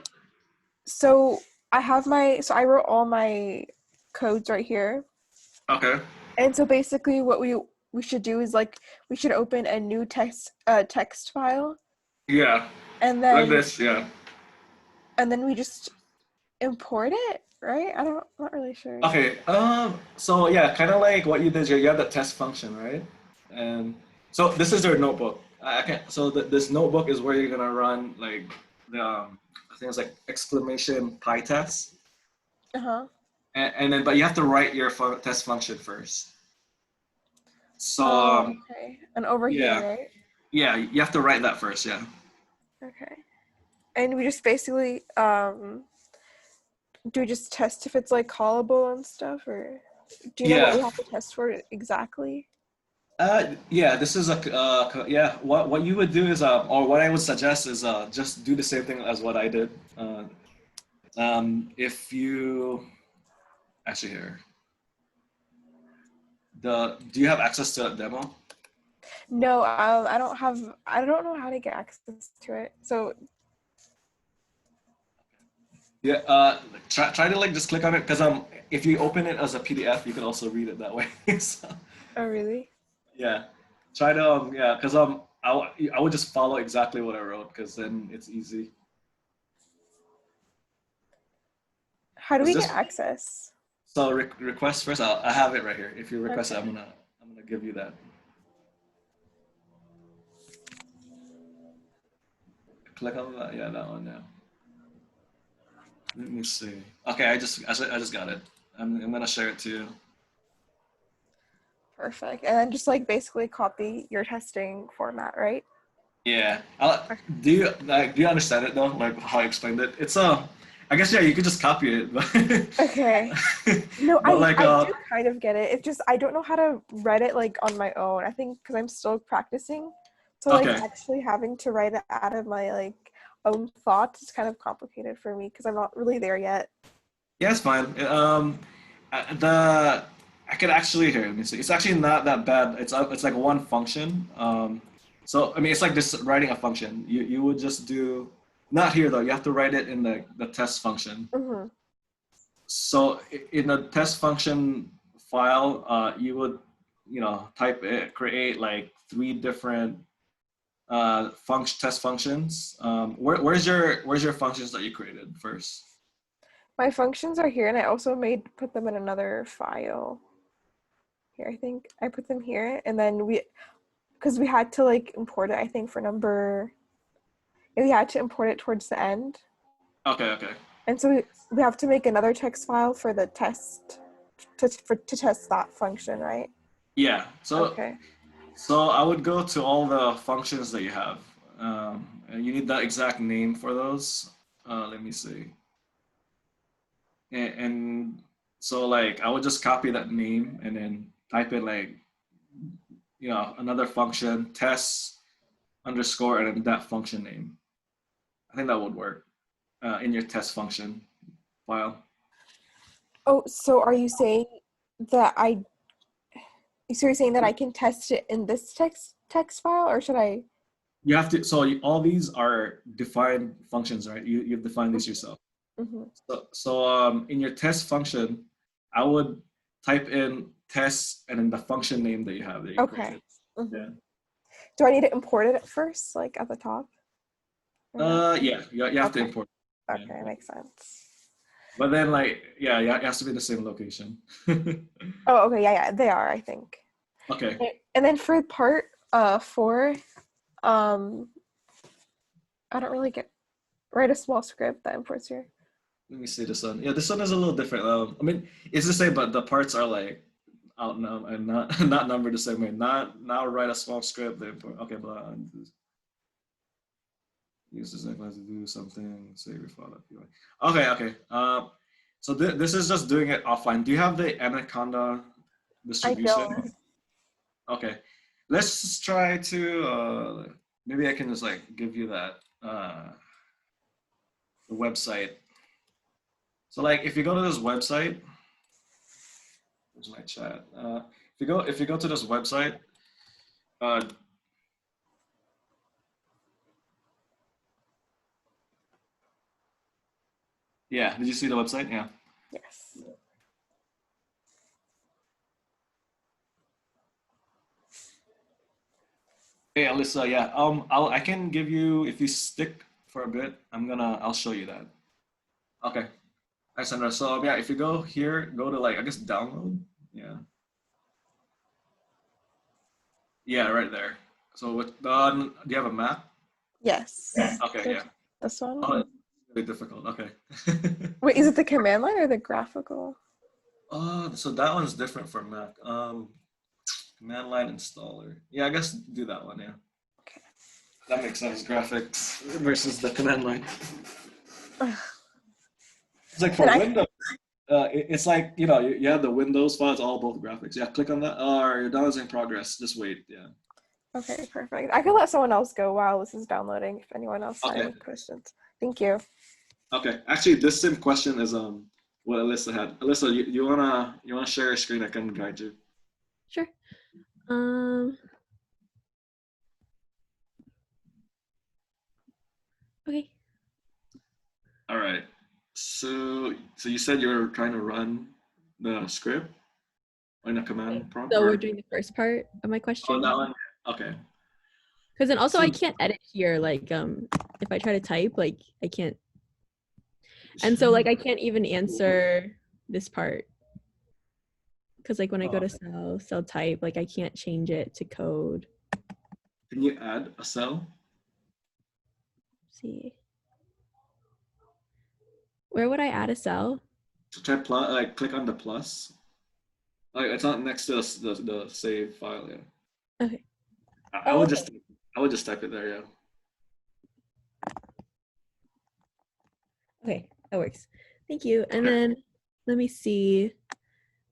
so I wrote all my codes right here. Okay. And so basically what we should do is like we should open a new text file. Yeah. And then Like this, yeah. And then we just import it, right? I'm not really sure. Okay. So yeah, kind of like what you did here. You have the test function, right? And so this is your notebook. I can't. So this notebook is where you're gonna run like the I think it's like !pytest. Uh-huh. And then, but you have to write your test function first. So Okay. And over yeah, here, right? yeah, you have to write that first. Yeah. Okay. And we just basically do we just test if it's like callable and stuff, or do you know what we have to test for exactly? Yeah, this is yeah. What you would do is or what I would suggest is just do the same thing as what I did. If you actually here, do you have access to that demo? No, I don't know how to get access to it. So Yeah, try to like just click on it because if you open it as a PDF, you can also read it that way. So, Oh, really? yeah, try to yeah, because I would just follow exactly what I wrote because then it's easy. How do Is we get this access? so request first? I have it right here. If you request it, Okay. I'm gonna give you that. Click on that. Yeah, that one. Yeah. Let me see. Okay, I just got it. I'm gonna share it to you. Perfect. And then just like basically copy your testing format, right? Yeah. Okay. Do you understand it though? Like how I explained it? It's I guess yeah, you could just copy it, but Okay. No, but like I do kind of get it. It's just I don't know how to write it like on my own. I think because I'm still practicing. So like okay. actually having to write it out of my like own thoughts is kind of complicated for me because I'm not really there yet. Yeah, it's fine. The I could actually here. Let me see. It's actually not that bad. It's like one function. So I mean, it's like just writing a function. You would just do not here though. You have to write it in the test function. Mm-hmm. So in the test function file, you would type it, create like three different test functions. Where's your functions that you created first? My functions are here and I also put them in another file. Here, I think I put them here and then because we had to like import it, I think for number, and we had to import it towards the end. Okay, okay. And so we have to make another text file for the test to test that function, right? Yeah. Okay. So I would go to all the functions that you have. And you need that exact name for those. Let me see. And so like I would just copy that name and then type in like another function test underscore and then that function name. I think that would work in your test function file. Oh, so are you saying that you're saying that I can test it in this text file, or should I? You have to. So all these are defined functions, right? You've defined these yourself. Mm-hmm. So in your test function, I would type in test and then the function name that you have that you Okay. created. Mm-hmm. Yeah. Do I need to import it at first, like at the top, or no? Yeah. You have to Okay. import. Yeah. Okay, makes sense. But then like yeah, it has to be the same location. Oh, okay, yeah, yeah, they are, I think. Okay. And then for part 4, um, I don't really get write a small script that imports here. Let me see this one. Yeah, this one is a little different. I mean, it's the same, but the parts are like out now and not not numbered the same way. Not now write a small script. Okay, blah. Use this class to do something. Save your file. Okay, okay. So this is just doing it offline. Do you have the Anaconda I distribution? don't. Okay, let's just try to. Maybe I can just like give you that the website. So like if you go to this website, where's my chat? If you go to this website, uh, yeah. Did you see the website? Yeah. Yes. Hey, Alyssa. Yeah. I can give you if you stick for a bit. I'll show you that. Okay. Hi, Sandra. So yeah, if you go here, go to like I guess download. Yeah. Yeah, right there. So do you have a Mac? Yes. Okay. Yeah. This one? Oh, it's really difficult. Okay. Wait, is it the command line or the graphical? So that one's different for Mac. Command line installer. Yeah, I guess do that one. Yeah. Okay. That makes sense. Graphics versus the command line. It's like for And I Windows. It's like you have the Windows file. It's all both graphics. Yeah, click on that. Or your download's in progress. Just wait. Yeah. okay, perfect. I can let someone else go while this is downloading if anyone else has Okay. any questions. Thank you. Okay. Actually, this same question is what Alyssa had. Alyssa, you wanna share your screen? I can guide you. Sure. Um, okay. All right. So you said you're trying to run the script in a command prompt? So Or? we're doing the first part of my Oh, question. that one? Okay. Because then also I So- can't edit here. Like if I try to type, like I can't. And so like I can't even answer this part. Because like when I go to cell type, like I can't change it to code. Can you add a cell? Let's see. Where would I add a cell? So try like click on the plus. Like it's not next to the save file. Yeah. Okay. I would just type it there. Yeah. Okay, that works. Thank you. And then let me see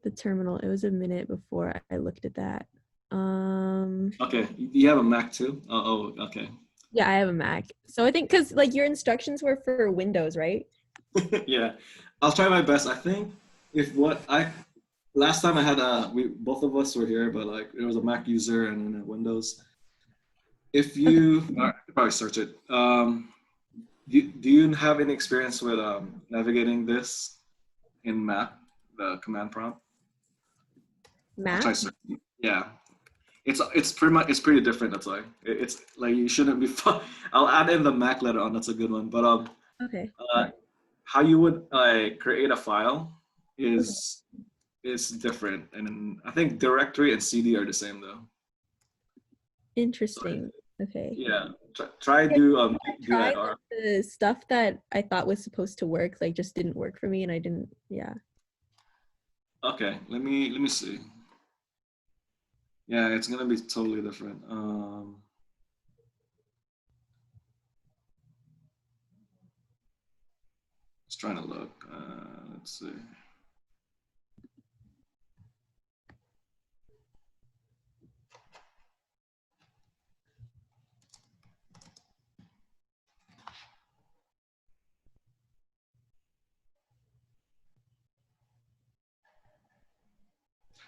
the terminal. It was a minute before I looked at that. Okay. You have a Mac too? Oh, okay. Yeah, I have a Mac. So I think because like your instructions were for Windows, right? Yeah. I'll try my best. I think if last time I had both of us were here, but like there was a Mac user and then a Windows. If you I could probably search it. Do you have any experience with navigating this in Map, the command prompt? Mac? Try searching. Yeah, it's pretty different. That's why it's like you shouldn't be. I'll add in the Mac later on. That's a good one. But Okay. how you would create a file is different, and I think directory and CD are the same though. Interesting. Okay. Yeah, try do Tried dir. the stuff that I thought was supposed to work, like just didn't work for me, and I didn't. Yeah. Okay, let me see. Yeah, it's gonna be totally different. Just trying to look. Let's see.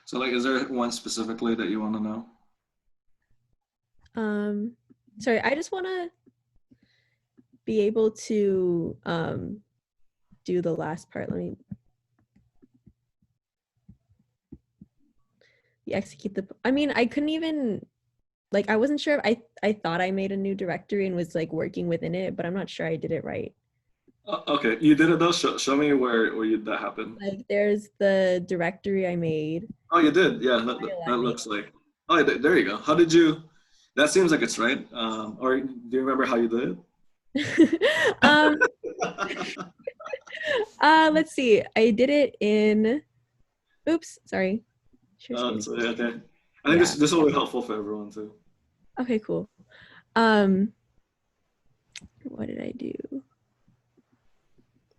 So, like, is there one specifically that you want to know? Sorry, I just want to be able to do the last part. Let me execute the. I mean, I couldn't even like I wasn't sure if I thought I made a new directory and was like working within it, but I'm not sure I did it right. Okay, you did it though. Show me where that happened. Like there's the directory I made. Oh, you did. Yeah, that looks like. Oh, there you go. How did you? That seems like it's right. Or do you remember how you did it? Let's see. I did it in. Oops, sorry. Okay. I think this will be helpful for everyone too. Okay, cool. What did I do?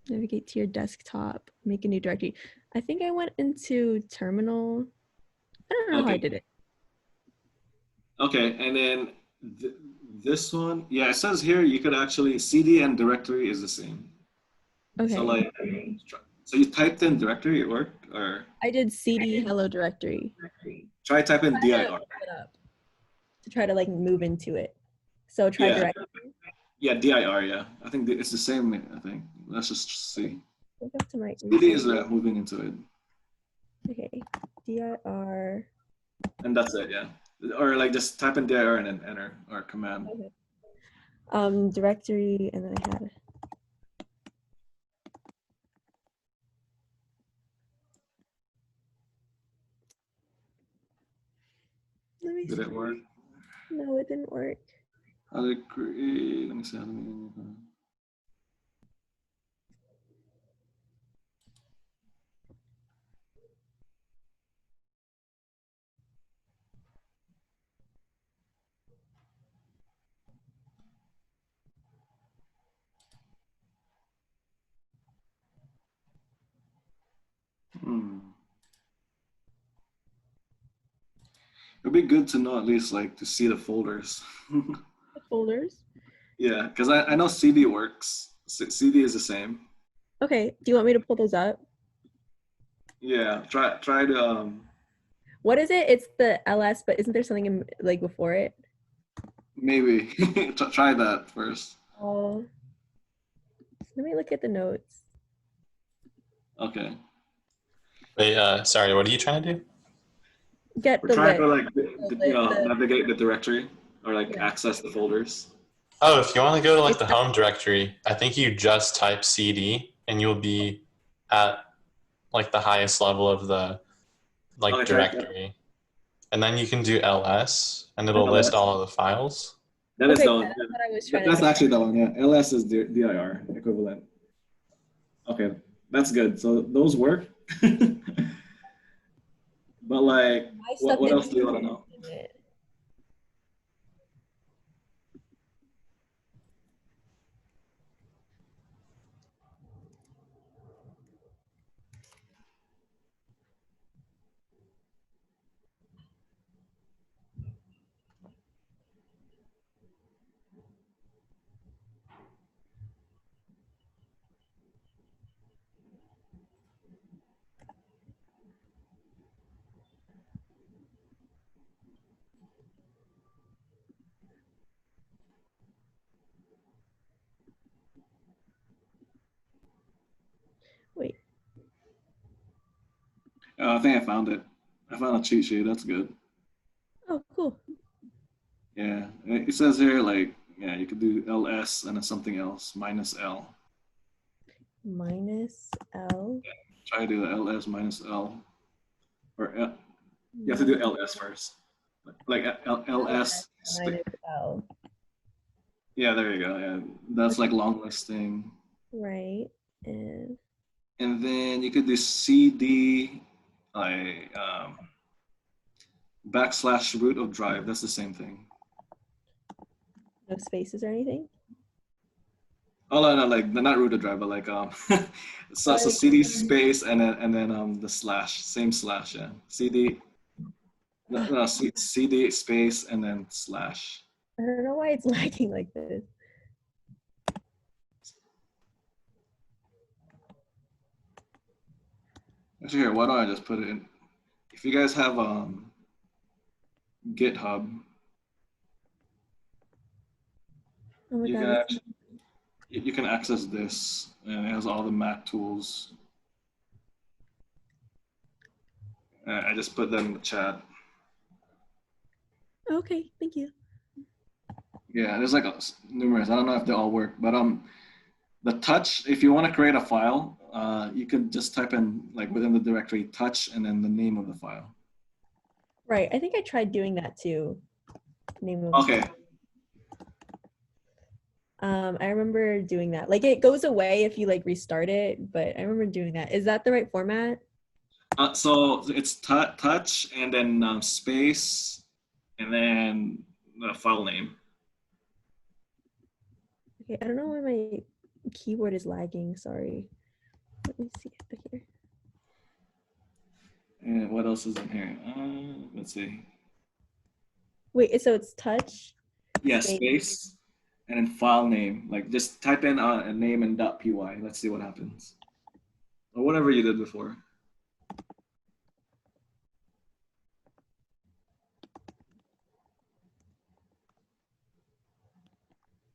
Navigate to your desktop, make a new directory. I think I went into terminal. I don't know how I did it. Okay, and then this one, yeah, it says here you could actually CD and directory is the same. Okay. So like, so you typed in directory, it worked, or? I did CD hello directory. Try type in dir. To try to like move into it. So try directory. Yeah, dir. Yeah, I think it's the same. I think. Let's just see. Go back to my. CD is moving into it. Okay, dir. And that's it. Yeah, or like just type in dir and then enter or command. Okay. Directory, and then I had. Let me Did it work? No, it didn't work. How to create? Let me see. It'd be good to know at least like to see the folders. The folders? Yeah, because I know CD works. CD is the same. Okay. Do you want me to pull those up? Yeah. Try to. What is it? It's the ls, but isn't there something in, like before it? Maybe try that first. Oh. Let me look at the notes. Okay. Wait, sorry, what are you trying to do? Get We're the trying list. to like The- navigate the directory or like Yeah. access the folders. Oh, if you want to go to like the home directory, I think you just type CD and you'll be at like the highest level of the like Okay, try directory. And then you can do ls and it'll list LS. all of the files. That is Okay, the yeah, one. that's what I was trying That's to actually the one. Yeah, LS is dir equivalent. Okay, that's good. So those work. But like, My what stuff else do you want to know? in it. Wait. I think I found it. I found a cheat sheet. That's good. Oh, cool. Yeah, it says here like, yeah, you could do ls and then something else minus l. Minus L. Try to do the ls minus l, or you have to do ls first. Like ls. Minus L. Yeah, there you go. Yeah, that's like long listing. Right. And And then you could do cd backslash root of drive. That's the same thing. no spaces or anything. Oh no, like not root of drive, but like so cd space and then the slash, same slash, yeah. Cd cd space and then slash. I don't know why it's lagging like this. Actually, here, why don't I just put it in? If you guys have GitHub, Oh my you god. can actually, you can access this, and it has all the Mac tools. I just put them in the chat. Okay, thank you. Yeah, there's like numerous. I don't know if they all work, but the touch. If you want to create a file, you can just type in like within the directory touch and then the name of the file. Right. I think I tried doing that too. Name of Okay. I remember doing that. Like it goes away if you like restart it, but I remember doing that. Is that the right format? So it's touch and then space and then the file name. Okay, I don't know why my keyboard is lagging. Sorry. Let me see here. And what else is in here? Let's see. Wait, so it's touch? Yeah, space and then file name. Like just type in a name and .py. Let's see what happens. Or whatever you did before.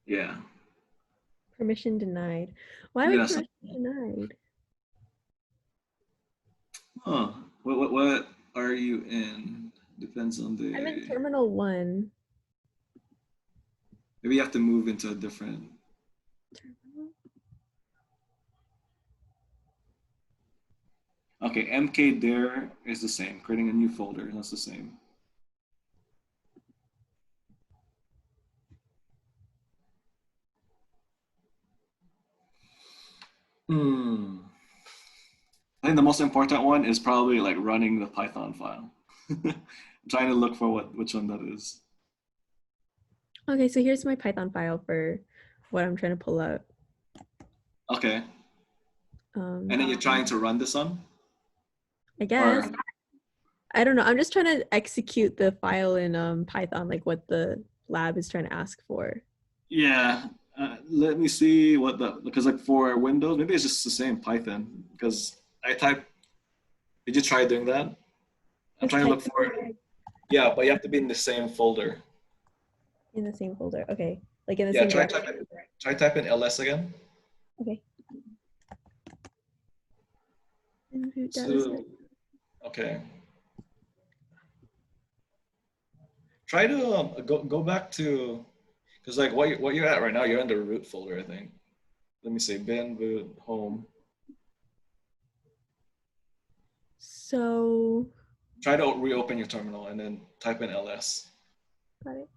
Yeah. Permission denied. Why would permission denied? Huh. What are you in? Depends on the. I'm in terminal 1. Maybe you have to move into a different. Terminal? Okay, mkdir is the same. Creating a new folder, that's the same. I think the most important one is probably like running the Python file. I'm trying to look for which one that is. Okay, so here's my Python file for what I'm trying to pull up. Okay. And then you're trying to run this on? I guess. Or, I don't know. I'm just trying to execute the file in Python, like what the lab is trying to ask for. yeah. Let me see because like for Windows, maybe it's just the same Python because did you try doing that? I'm trying to look for it. Yeah, but you have to be in the same folder. In the same folder. Okay. Like in the Yeah, same try type in ls again. Okay. Input data So, set. okay. Try to go back to, because like what you're at right now, you're in the root folder, I think. Let me say bin root home. So, Try to reopen your terminal and then type in ls. got it.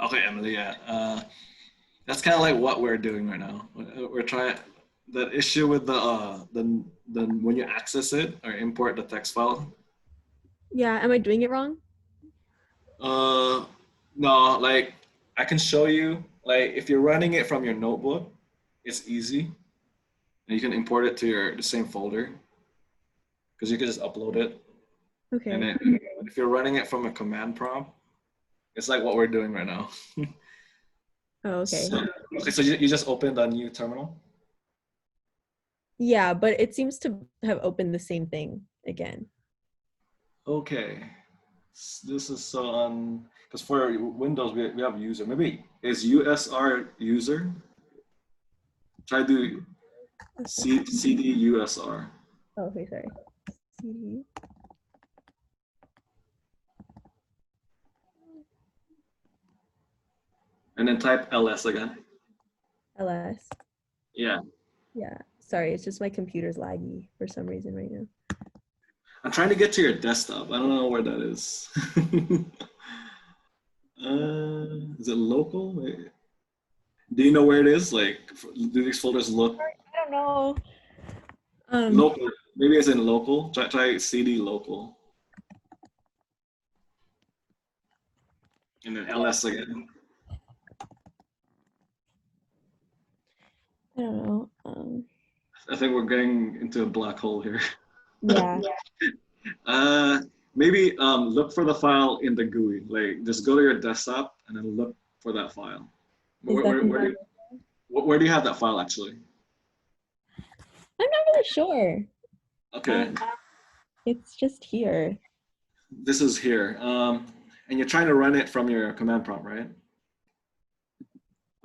Okay, Emily, yeah. That's kind of like what we're doing right now. We're trying the issue with the when you access it or import the text file. Yeah, am I doing it wrong? No, like I can show you. Like if you're running it from your notebook, it's easy, and you can import it to the same folder because you can just upload it. Okay. And then if you're running it from a command prompt, it's like what we're doing right now. Oh, okay. So you just opened a new terminal? Yeah, but it seems to have opened the same thing again. Okay. This is because for Windows we have user. Maybe is USR user? Try to CD USR. Oh, okay, sorry. CD. And then type ls again. LS. Yeah. Yeah. Sorry, it's just my computer's laggy for some reason right now. I'm trying to get to your desktop. I don't know where that is. Is it local? Wait. Do you know where it is? Like, do these folders look I don't know. local? Maybe it's in local. Try CD local. And then ls again. I don't know. I think we're getting into a black hole here. Yeah. Maybe look for the file in the GUI. Like, just go to your desktop and then look for that file. Where do you have that file actually? I'm not really sure. Okay, It's just here. this is here. And you're trying to run it from your command prompt, right?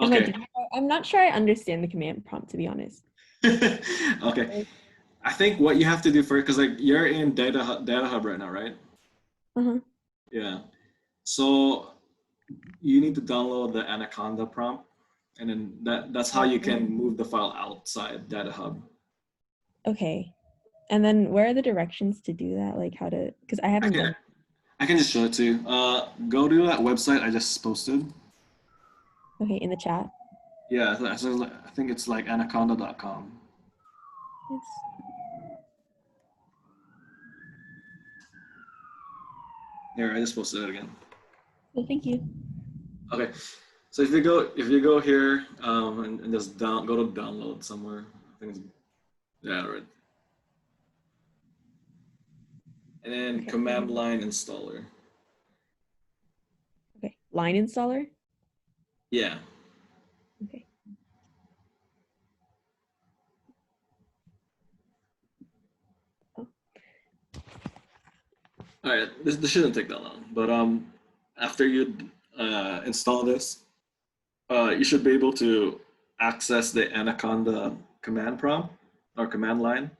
Okay. I'm not sure I understand the command prompt, to be honest. Okay. I think what you have to do first, because like you're in Data Hub right now, right? Uh-huh. Yeah. So you need to download the Anaconda prompt, and then that's how you can move the file outside Data Hub. Okay. And then where are the directions to do that? Like how to, because I haven't done. I can just show it to you. Go to that website I just posted. Okay, in the chat. Yeah, I think it's like anaconda.com. Yes. Here, I just posted it again. Well, thank you. Okay, so if you go here and just go to download somewhere. I think it's, yeah, right. And then Okay. command line installer. Okay, line installer. Yeah. Okay. All right, this shouldn't take that long, but after you install this, you should be able to access the Anaconda command prompt or command line.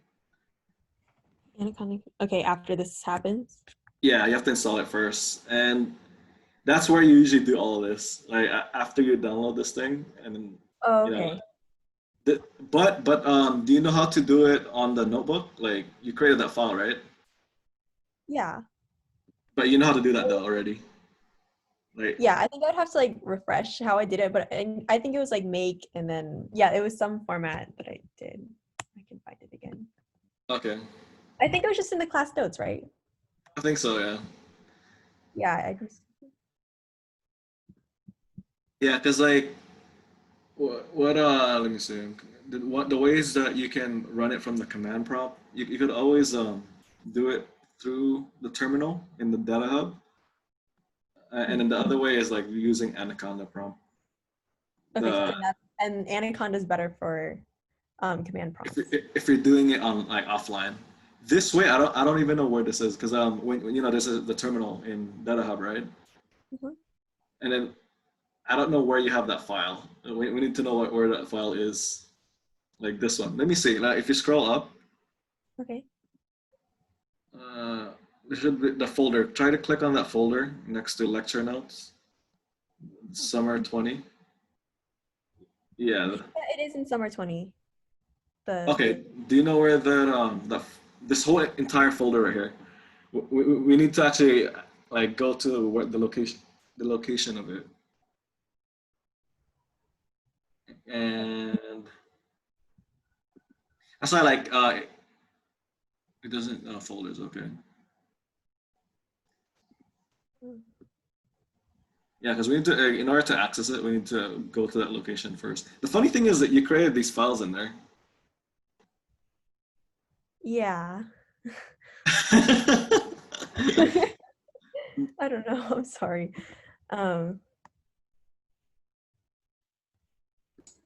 Anaconda. Okay, after this happens. Yeah, you have to install it first, and that's where you usually do all of this. Like after you download this thing, and then Oh, you okay. know. But do you know how to do it on the notebook? Like you created that file, right? Yeah. But you know how to do that though already. Like Yeah, I think I'd have to like refresh how I did it, but I think it was like make and then yeah, it was some format that I did. I can find it again. okay, I think it was just in the class notes, right? I think so. Yeah. Yeah, I just. Yeah, because like what let me see. The ways that you can run it from the command prompt, you could always do it through the terminal in the Data Hub, and then the other way is like using Anaconda prompt. Okay, so and Anaconda is better for command prompts. If you're doing it on like offline, this way I don't even know where this is because when you know this is the terminal in Data Hub, right? Mhm. And then I don't know where you have that file. We need to know where that file is. Like this one. Let me see. Now, if you scroll up, Okay. there should be the folder. Try to click on that folder next to lecture notes. Summer 20. Yeah. Yeah, it is in summer 20. Okay. Do you know where this whole entire folder right here? We need to actually like go to where the location of it. And that's why like it doesn't folders. Okay. Yeah, because we need to, in order to access it, we need to go to that location first. The funny thing is that you created these files in there. Yeah. I don't know. I'm sorry.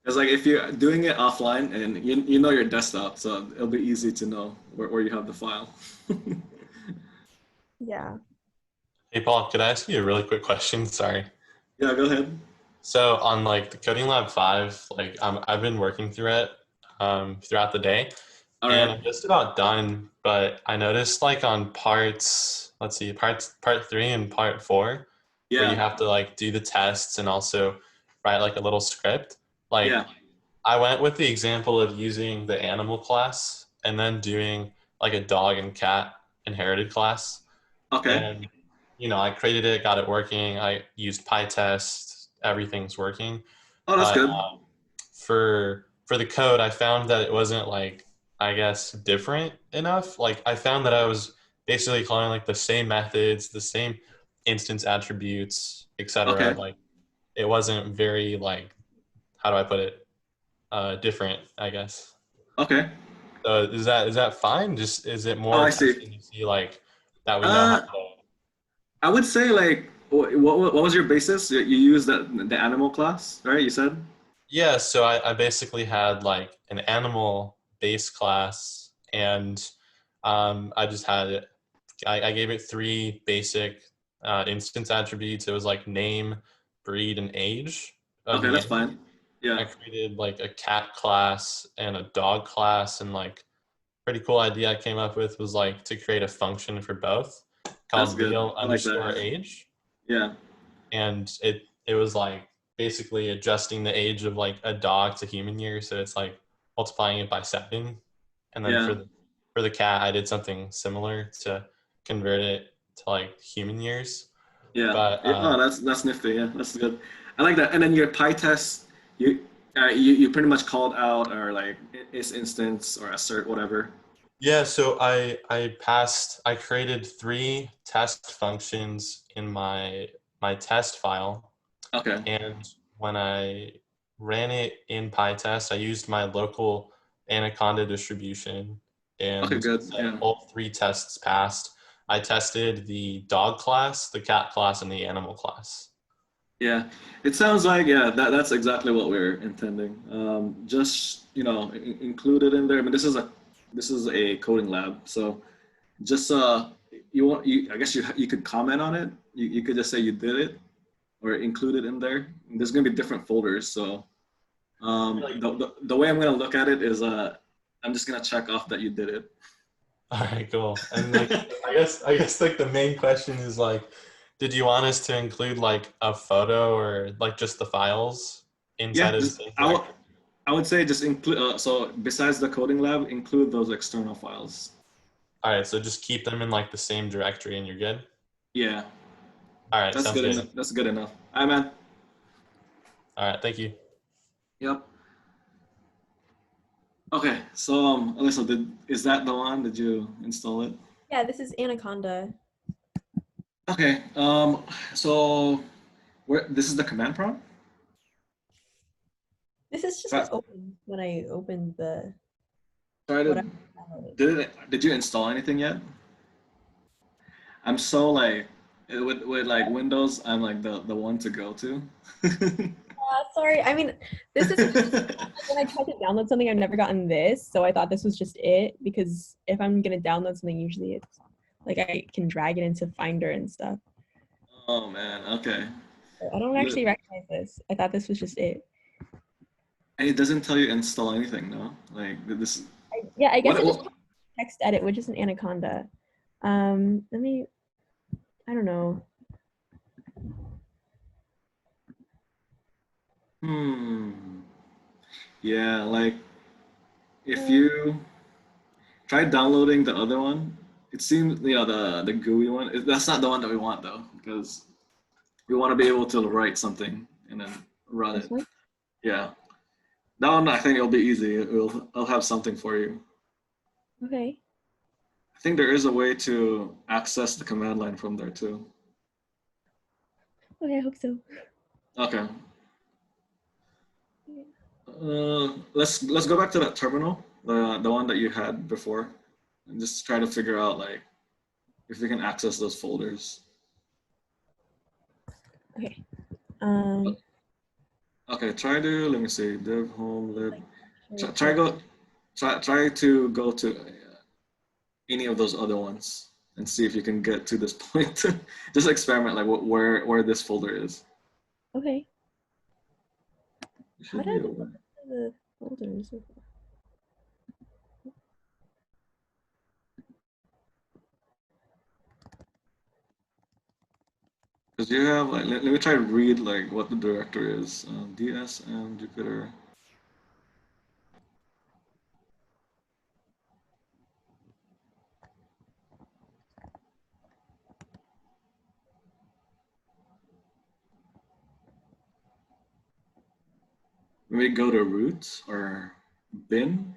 It's like if you're doing it offline and you know your desktop, so it'll be easy to know where you have the file. Yeah. Hey, Paul, could I ask you a really quick question? Sorry. Yeah, go ahead. So on like the Coding Lab 5, like I've been working through it throughout the day, All and right. I'm just about done. But I noticed like on parts, let's see, part 3 and part 4, where you Yeah. have to like do the tests and also write like a little script. Like Yeah. I went with the example of using the animal class and then doing like a dog and cat inherited class. Okay. And, I created it, got it working. I used PyTest, everything's working. Oh, that's But good. for the code, I found that it wasn't like, I guess, different enough. Like I found that I was basically calling like the same methods, the same instance attributes, etc. Okay. Like it wasn't very like, how do I put it? Different, I guess. Okay. So is that fine? Just is it Oh, more I see. testing to see like that we know how Uh, to? I would say like, what was your basis? You used the animal class, right? You said. Yeah, so I basically had like an animal base class, and I just had it. I gave it 3 basic instance attributes. It was like name, breed, and age of Okay, the that's animal. fine. Yeah. I created like a cat class and a dog class, and like pretty cool idea I came up with was like to create a function for both That's called good. real I like that. underscore age. Yeah. And it was like basically adjusting the age of like a dog to human years. So it's like multiplying it by 7. And then Yeah. for the cat, I did something similar to convert it to like human years. Yeah. But Oh, that's nifty. Yeah, that's good. I like that. And then your PyTest, you pretty much called out or like is instance or assert whatever. yeah, so I created 3 test functions in my test file. Okay. And when I ran it in PyTest, I used my local Anaconda distribution Okay. and Good. said Yeah. all 3 tests passed. I tested the dog class, the cat class, and the animal class. Yeah. It sounds like that's exactly what we're intending. Just include it in there. I mean, this is a coding lab, so just I guess you could comment on it. You could just say you did it or include it in there. There's gonna be different folders, so the way I'm gonna look at it is I'm just gonna check off that you did it. All right, cool. And like I guess like the main question is like, did you want us to include like a photo or like just the files inside Yeah, of the just same directory? I would say just include. So besides the coding lab, include those external files. All right, so just keep them in like the same directory and you're good. Yeah, All right, that's sounds good good. enough. That's good enough. All right, man. All right, thank you. Yep. Okay, so Alyssa, is that the one? Did you install it? Yeah, this is Anaconda. Okay. So this is the command prompt. This is just what opened when I opened the Started. Did you install anything yet? I'm so like with like Windows, I'm like the one to go to. Sorry, I mean, this is when I tried to download something, I've never gotten this, so I thought this was just it, because if I'm gonna download something, usually it's like I can drag it into Finder and stuff. Oh man, okay. I don't actually recognize this. I thought this was just it. And it doesn't tell you install anything, no? Like this. Yeah, I guess What? it just text edit, which is an Anaconda. Let me. I don't know. Yeah, like if you try downloading the other one, it seems the GUI one. That's not the one that we want though, because we want to be able to write something and then run This it. one? Yeah, that one I think it'll be easy. I'll have something for you. Okay. I think there is a way to access the command line from there too. Okay, I hope so. Okay. Let's go back to that terminal, the one that you had before, and just try to figure out like if we can access those folders. Okay. Okay, try to let me see dev home lib. Sure. Try to go to any of those other ones and see if you can get to this point. Just experiment like where this folder is. Okay. It How should did I be go to the folders? because you have like let me try to read like what the directory is. DSM Jupyter. Maybe go to root or bin.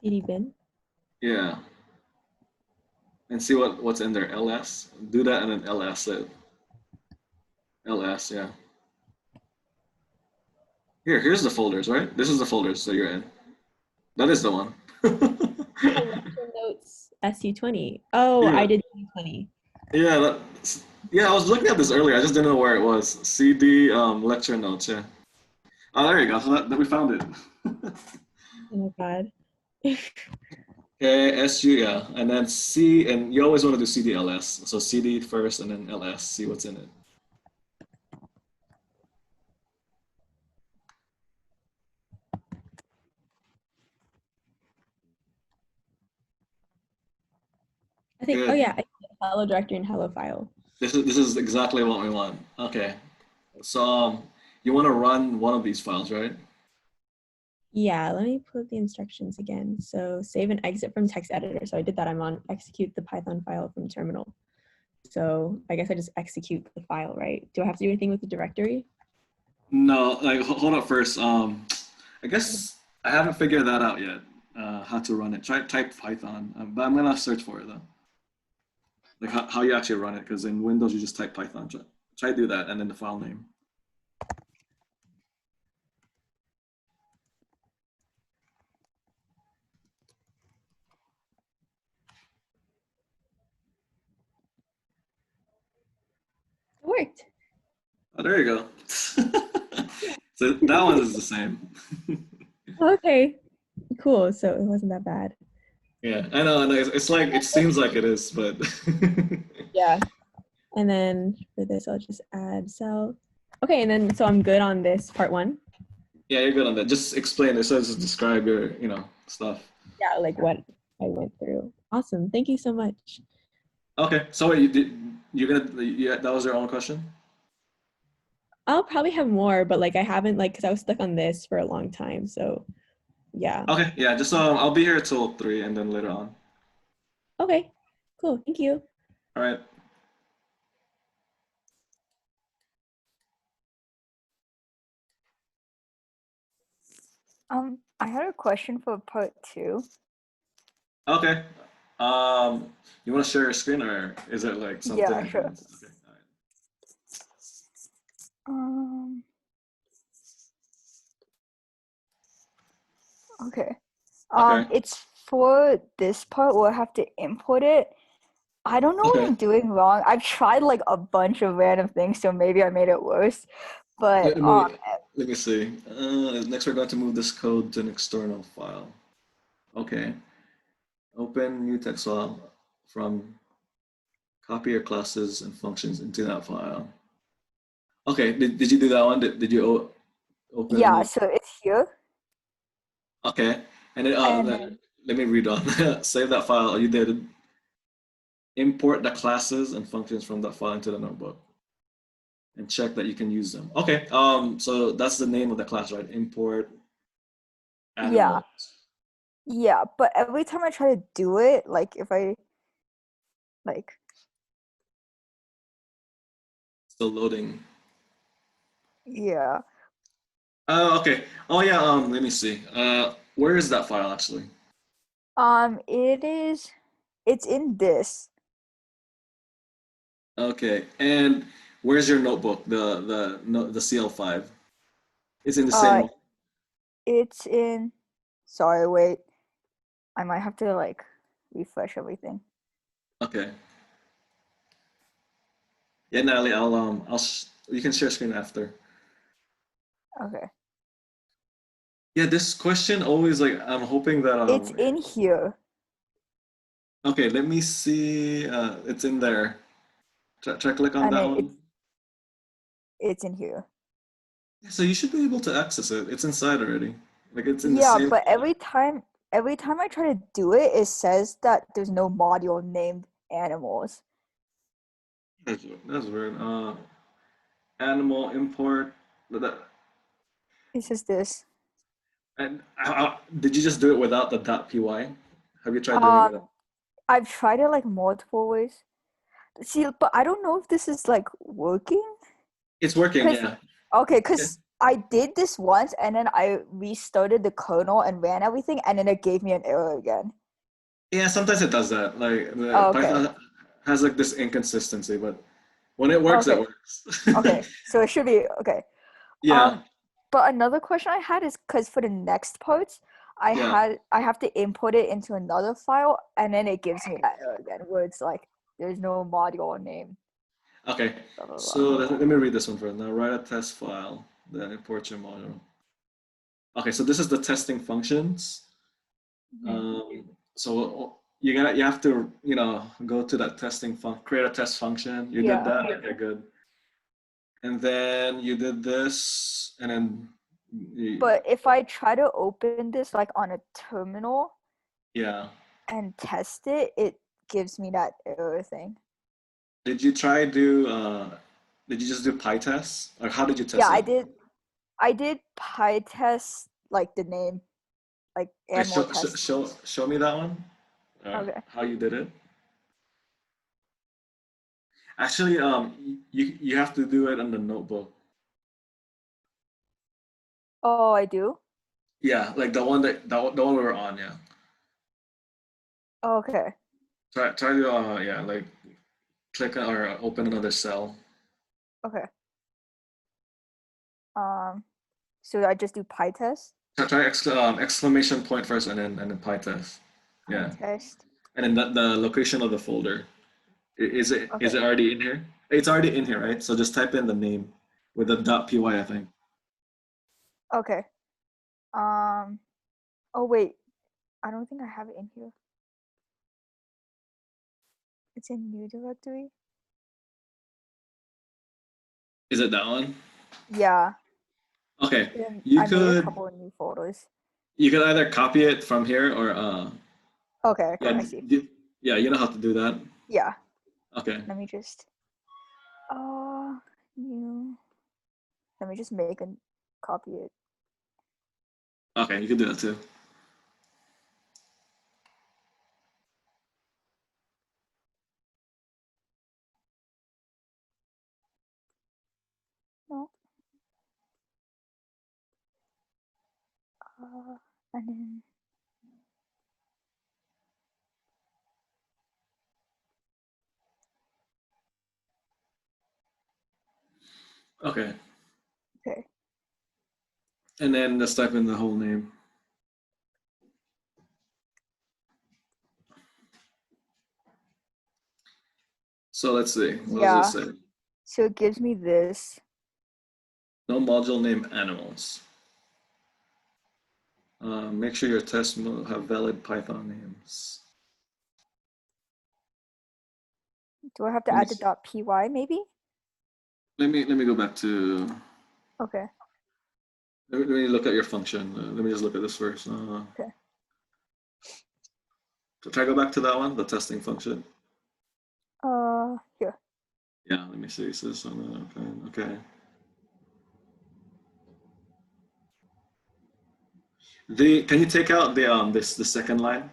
CD bin. Yeah. And see what's in there. LS. Do that and then LS it. LS, yeah. Here's the folders, right? This is the folders that you're in. That is the one. Lecture notes SU20. Oh, Yeah. I did 2020. Yeah, yeah, I was looking at this earlier. I just didn't know where it was. CD lecture notes, yeah. Oh, there you go. So that we found it. Oh my god. Okay, SU, yeah. And then C, and you always want to do CD LS. So CD first and then LS, see what's in it. I think. Good. Oh yeah, I did hello directory and hello file. This is exactly what we want. Okay. So you want to run one of these files, right? Yeah, let me pull up the instructions again. So save and exit from text editor. So I did that. I'm on execute the Python file from terminal. So I guess I just execute the file, right? Do I have to do anything with the directory? No, like hold up first. I guess I haven't figured that out yet. How to run it? Type Python, but I'm gonna search for it though. Like how you actually run it, because in Windows you just type Python. Try to do that and then the file name. It worked. Oh, there you go. So that one is the same. Okay, cool. So it wasn't that bad. Yeah, I know. It's like it seems like it is, but Yeah. And then for this, I'll just add cell. Okay, and then so I'm good on this part one. yeah, you're good on that. Just explain. It says describe your stuff. Yeah, like what I went through. Awesome. Thank you so much. Okay, so wait, yeah, that was your own question? I'll probably have more, but like I haven't because I was stuck on this for a long time. So yeah. Okay, yeah, just I'll be here till 3 and then later on. Okay, cool. Thank you. All right. I had a question for part 2. Okay. You want to share your screen or is it like something? Yeah, sure. Okay. All right. Okay. Okay. It's for this part where I have to import it. I don't know what I'm doing wrong. I've tried like a bunch of random things, so maybe I made it worse. But Let me see. Next, we're going to move this code to an external file. Okay. Open new text file from copy your classes and functions into that file. Okay, did you do that one? Did you open Yeah, any? so it's here. Okay, and then And then let me read on. Save that file. You did import the classes and functions from that file into the notebook and check that you can use them. Okay, so that's the name of the class, right? Import yeah, animals. yeah, but every time I try to do it, like if I like Still loading. yeah, Oh, okay. Oh yeah. Let me see. Where is that file actually? it's in this. Okay, and where's your notebook? The CL5. It's in the same Uh, one. it's in. Sorry, wait. I might have to like refresh everything. Okay. Yeah, Natalie, you can share screen after. Okay, Yeah, this question always like I'm hoping that it's in here, okay, let me see. It's in there. Try click on and that it's one. it's in here. So you should be able to access it. It's inside already. Like it's in the Yeah, same. but every time I try to do it, it says that there's no module named animals. That's weird. Animal import. That, It says this. and did you just do it without the .py? Have you tried doing it without? Um, I've tried it like multiple ways. See, but I don't know if this is like working. It's working, Cause yeah. okay, Yeah. cause I did this once and then I restarted the kernel and ran everything and then it gave me an error again. Yeah, sometimes it does that. Like the Oh, okay. Python has like this inconsistency, but when it works, it Okay. works. Okay. So it should be okay. Yeah, But another question I had is because for the next parts, yeah. I have to input it into another file and then it gives me that error again where it's like there's no module name. Okay. Blah blah blah. So let me read this one first. Now write a test file, then import your module. Okay, so this is the testing functions. Mhm. So you have to go to that testing create a test function. You did Yeah. that. Okay, good. And then you did this, and then But if I try to open this like on a terminal yeah. and test it, it gives me that error thing. Did you try do? Did you just do PyTest, or how did you Yeah, test it? I did PyTest like the name, like Wait, animal test. show me that one. Okay. How you did it? Actually, you have to do it on the notebook. Oh, I do? Yeah, like the one we were on. Yeah. Okay. Try to yeah, like click or open another cell. Okay. So I just do PyTest? Try exclamation point first, and then PyTest. Yeah, PyTest. and then the location of the folder. Is Okay. it already in here? It's already in here, right? So just type in the name with the .py, I think. Okay. Um oh wait. I don't think I have it in here. It's in new directory. Is it that one? Yeah. Okay, And you I made a could couple of new folders. you could either copy it from here or Okay, okay, yeah I see. yeah, you know how to do that. Yeah. Okay, Let me just new. Let me just make and copy it. okay, you can do that too. No. And then Okay, okay. and then let's type in the whole name. So let's see. What does it Yeah. say? So it gives me this. No module name animals. Make sure your tests have valid Python names. Do I have to Let me add the see. .py maybe? let me go back to. Okay. Let me look at your function. Let me just look at this first. Okay. So try go back to that one, the testing function. Here. Yeah, let me see. So this one, okay. Can you take out the second line?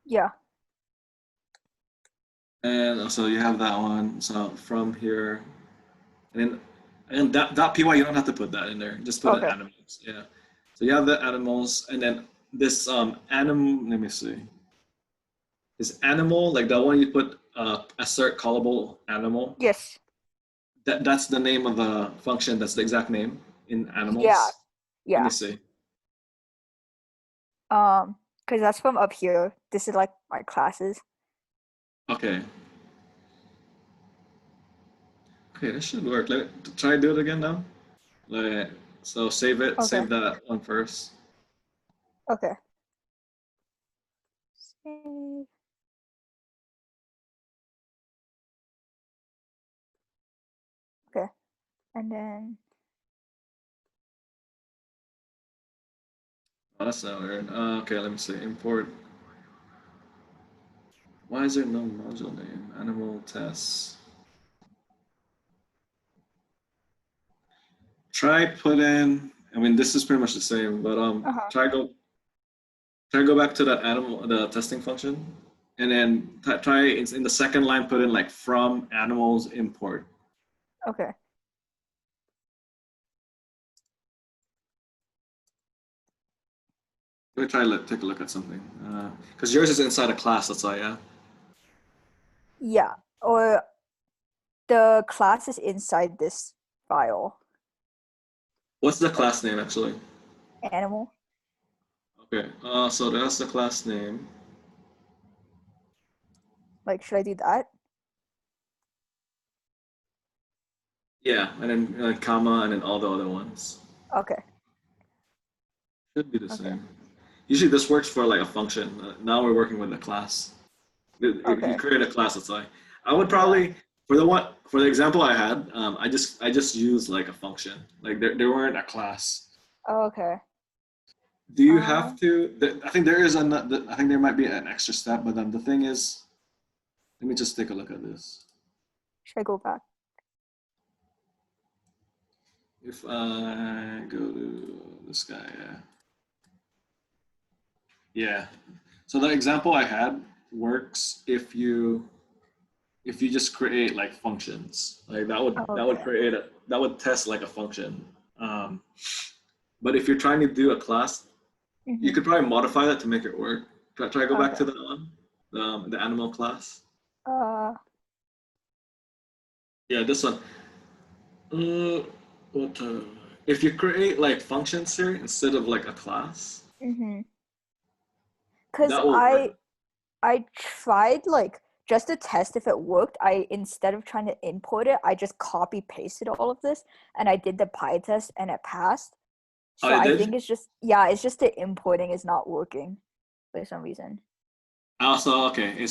Yeah. And so you have that one. So from here, and that py you don't have to put that in there. Just put Okay. animals. Yeah. So you have the animals, and then this anim. Let me see. This animal, like the one you put assert callable animal. Yes. That's the name of the function. That's the exact name in animals. Yeah. Let Yeah. me see. Because that's from up here. This is like my classes. Okay. Okay, this should work. Try do it again now. So save it. Okay. Save that one first. Okay. Save. Okay. And then Oh, that's not weird. Okay, let me see. Import. Why is there no module name? Animal tests. Try put in. I mean, this is pretty much the same, but try go back to that animal, the testing function, and then try in the second line put in like from animals import. okay. Let me try take a look at something. Because yours is inside a class, that's why, yeah. Yeah. Or the class is inside this file. What's the class name actually? Animal. Okay. So that's the class name. Like, should I do that? Yeah, and then comma, and then all the other ones. Okay. Should be the Okay. same. Usually this works for like a function. Now we're working with a class. You Okay. create a class, that's why. I would probably for the example I had, I just used like a function. Like there weren't a class. Okay. Do you have to? I think there is I think there might be an extra step, but then the thing is, let me just take a look at this. Should I go back? If I go to this guy, yeah. So the example I had works if you just create like functions, like that would create that would test like a function. But if you're trying to do a class, you could probably modify that to make it work. Try go back to that one, the animal class. Yeah, this one. What? If you create like functions here instead of like a class, Because that will work. I tried like just to test if it worked. I instead of trying to import it, I just copy pasted all of this and I did the PyTest and it passed. So Oh, it I did? think it's just the importing is not working for some reason. Also, okay,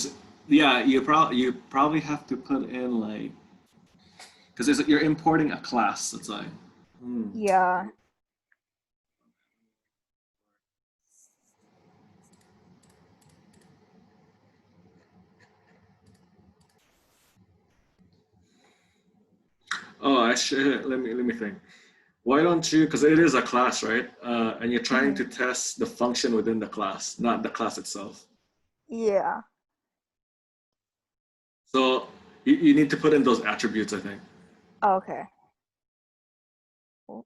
you probably have to put in like because you're importing a class. That's like Yeah. oh, I should let me think. Why don't you? Because it is a class, right? And you're trying to test the function within the class, not the class itself. Yeah. So you need to put in those attributes, I think. Okay. So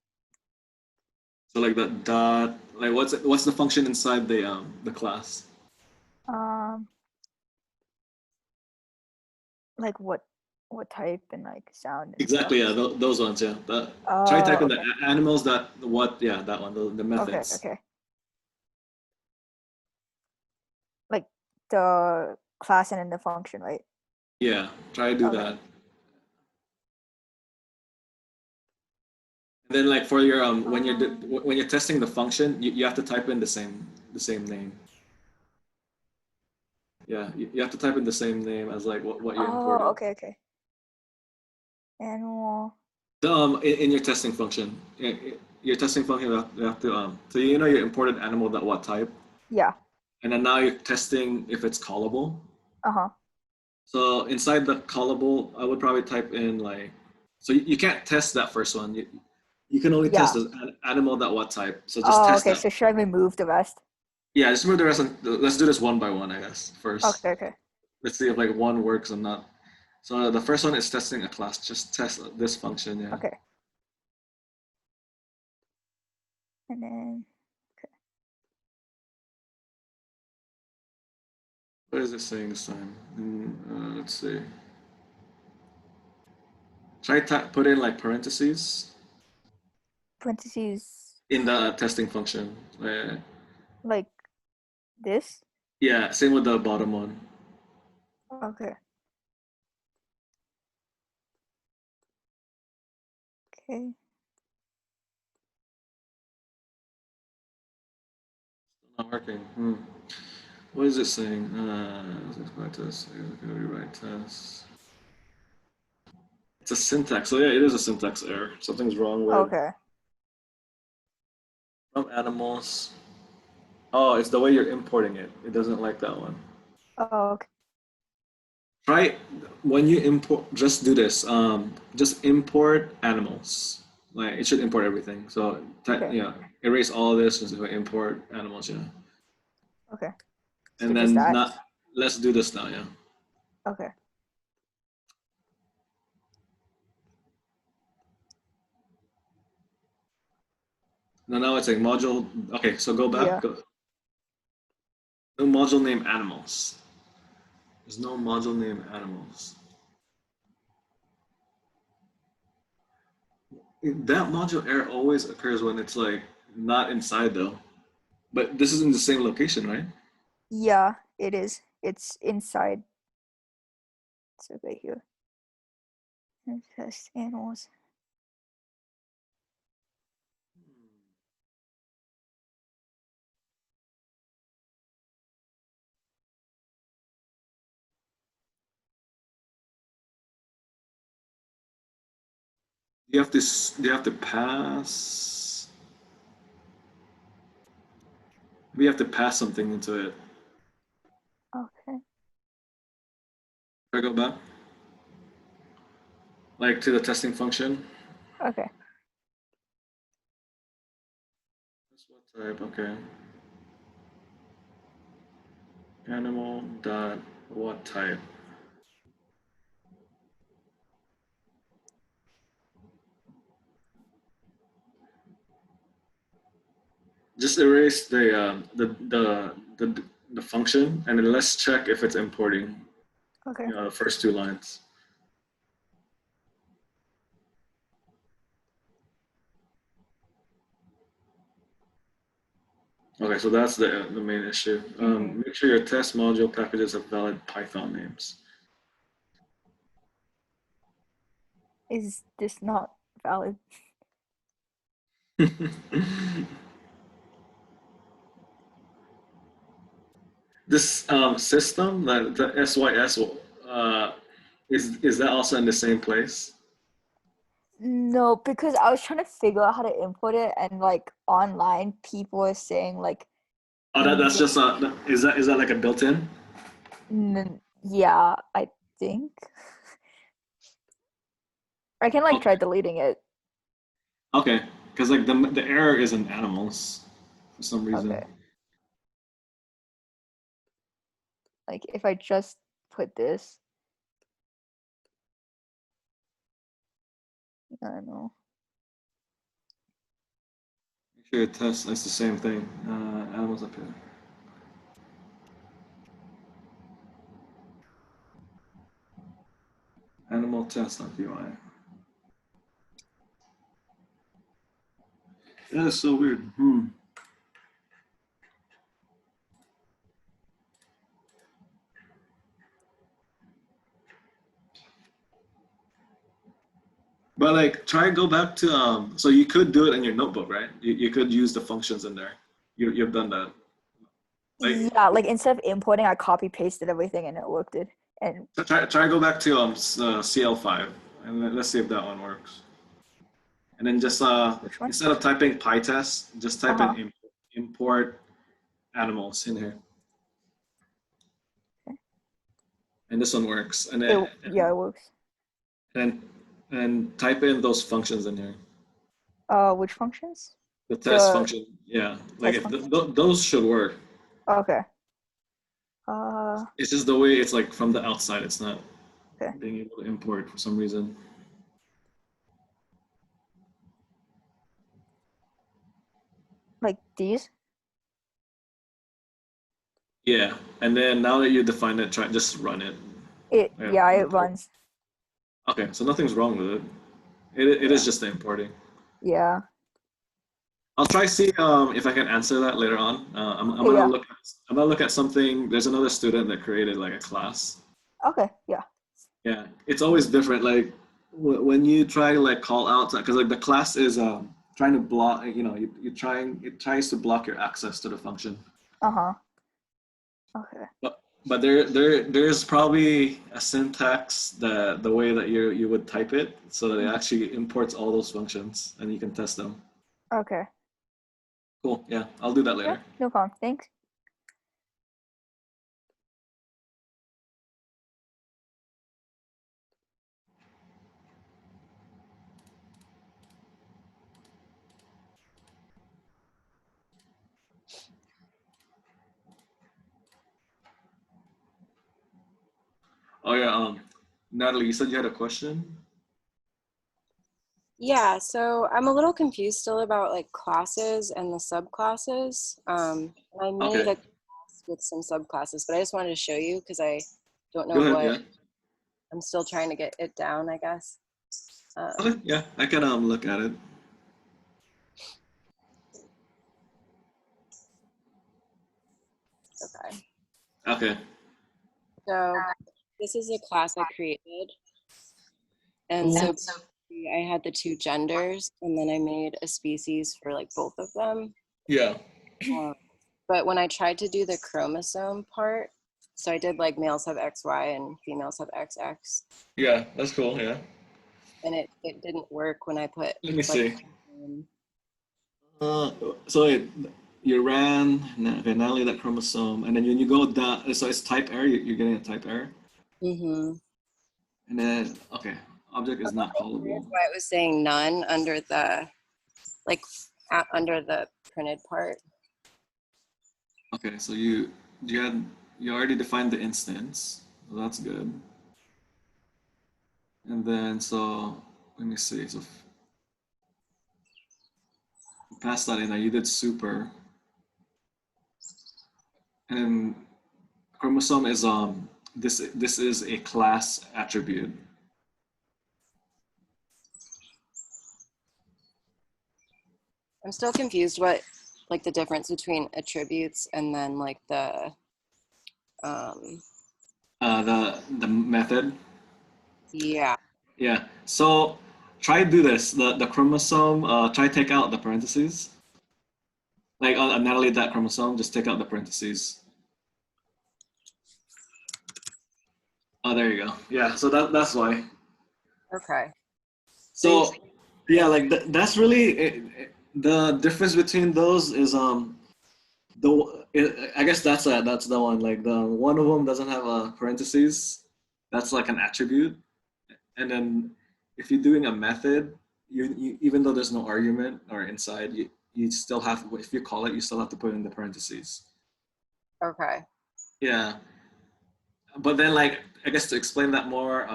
like that dot, like what's the function inside the class? Like what type and like sound and Exactly, stuff. yeah, those ones, yeah. Try typing the animals that that one, the methods. Okay. Like the class and then the function, right? Yeah, try to do that. And then like for your when you're testing the function, you have to type in the same name. Yeah, you have to type in the same name as like what you're importing. Okay. Animal. In your testing function, your testing function, you have to so you know you imported animal.what type, Yeah. and then now you're testing if it's callable. Uh-huh. So inside the callable, I would probably type in like, so you can't test that first one. You can only test Yeah. the animal.what type. So just Oh, test okay. that. So should I remove the rest? Yeah, just move the rest. Let's do this one by one, I guess. First, Okay, okay. let's see if like one works or not. So the first one is testing a class. Just test this function. Yeah. Okay. And then What is it saying this time? Let's see. Try put in like parentheses parentheses in the testing function. like this. Yeah, same with the bottom one. Okay. Okay. Not working. What is it saying? Test. Rewrite test. It's a syntax. So yeah, it is a syntax error. Something's wrong with Okay. from animals. Oh, it's the way you're importing it. It doesn't like that one. Oh, okay. Try when you import. Just do this. Just import animals. Like it should import everything. So Okay. yeah, erase all of this. Just import animals. Yeah. Okay. And So then just that. not. Let's do this now. Yeah. Okay. Now it's like module. Okay, so go back. Yeah. Go, no module name animals. There's no module name animals. That module error always occurs when it's like not inside though. But this is in the same location, right? Yeah, it is. It's inside. It's okay here. And test animals. You have to. You have to pass. We have to pass something into it. Okay. Should I go back? Like to the testing function. Okay. What type? Okay. Animal dot what type? Just erase the function, and then let's check if it's importing. Okay. The first two lines. Okay, so that's the main issue. Make sure your test module packages have valid Python names. Is this not valid? This system, the SYS, is that also in the same place? No, because I was trying to figure out how to import it, and like online, people are saying like, Oh, that's just is that like a built-in? yeah, I think. I can like try deleting it. Okay, because like the error is in animals for some reason. Okay. Like if I just put this, I don't know. Make sure your test is the same thing. Animals up here. Animal test.py. That is so weird. But like, try go back to so you could do it in your notebook, right? You could use the functions in there. You've done that. Like, Yeah, like instead of importing, I copy pasted everything and it worked. And try go back to CL5 and let's see if that one works. And then just Which one? instead of typing PyTest, just type Uh-huh. in import animals in here. Okay. And this one works. And then Yeah, it works. and type in those functions in here. Which functions? The test The function, yeah. Like test if function? those should work. Okay. It's just the way it's like from the outside. It's not Okay. being able to import for some reason. Like these? Yeah, and then now that you define it, try just run it. Yeah, it runs. Okay, so nothing's wrong with it. It is just the importing. Yeah. I'll try see if I can answer that later on. I'm Okay, gonna yeah. look at something. There's another student that created like a class. Okay, yeah. Yeah, it's always different. Like when you try to like call out, because like the class is trying to block. You know, it tries to block your access to the function. Uh-huh. Okay. But there's probably a syntax that the way that you would type it, so that it actually imports all those functions and you can test them. Okay. Cool. Yeah, I'll do that later. Yeah, no problem. Thanks. Oh yeah. Natalie, you said you had a question. Yeah, so I'm a little confused still about like classes and the subclasses. I made Okay. a class with some subclasses, but I just wanted to show you because I don't know Go ahead. what Yeah. I'm still trying to get it down, I guess. Okay. Yeah, I can look at it. Okay. Okay. So this is a class I created. And so I had the two genders and then I made a species for like both of them. Yeah. But when I tried to do the chromosome part, so I did like males have XY and females have XX. Yeah, that's cool. Yeah. And it didn't work when I put Let me see. um, So you ran Natalie that chromosome, and then when you go down, so it's type error. You're getting a type error. mhm. And then okay, object is not callable. That's why it was saying none under the under the printed part. Okay, so you already defined the instance. So that's good. And then so let me see. So pass that in there. You did super. And then chromosome is this is a class attribute. I'm still confused what like the difference between attributes and then like the The method. yeah. Yeah. So try do this. The chromosome. Try take out the parentheses. Like on Natalie that chromosome, just take out the parentheses. Oh, there you go. Yeah. So that's why. Okay. So yeah, like that's really the difference between those is I guess that's the one, like the one of them doesn't have a parentheses. That's like an attribute, and then if you're doing a method, you even though there's no argument or inside, you still have, if you call it, you still have to put in the parentheses. Okay. Yeah, but then like I guess to explain that more,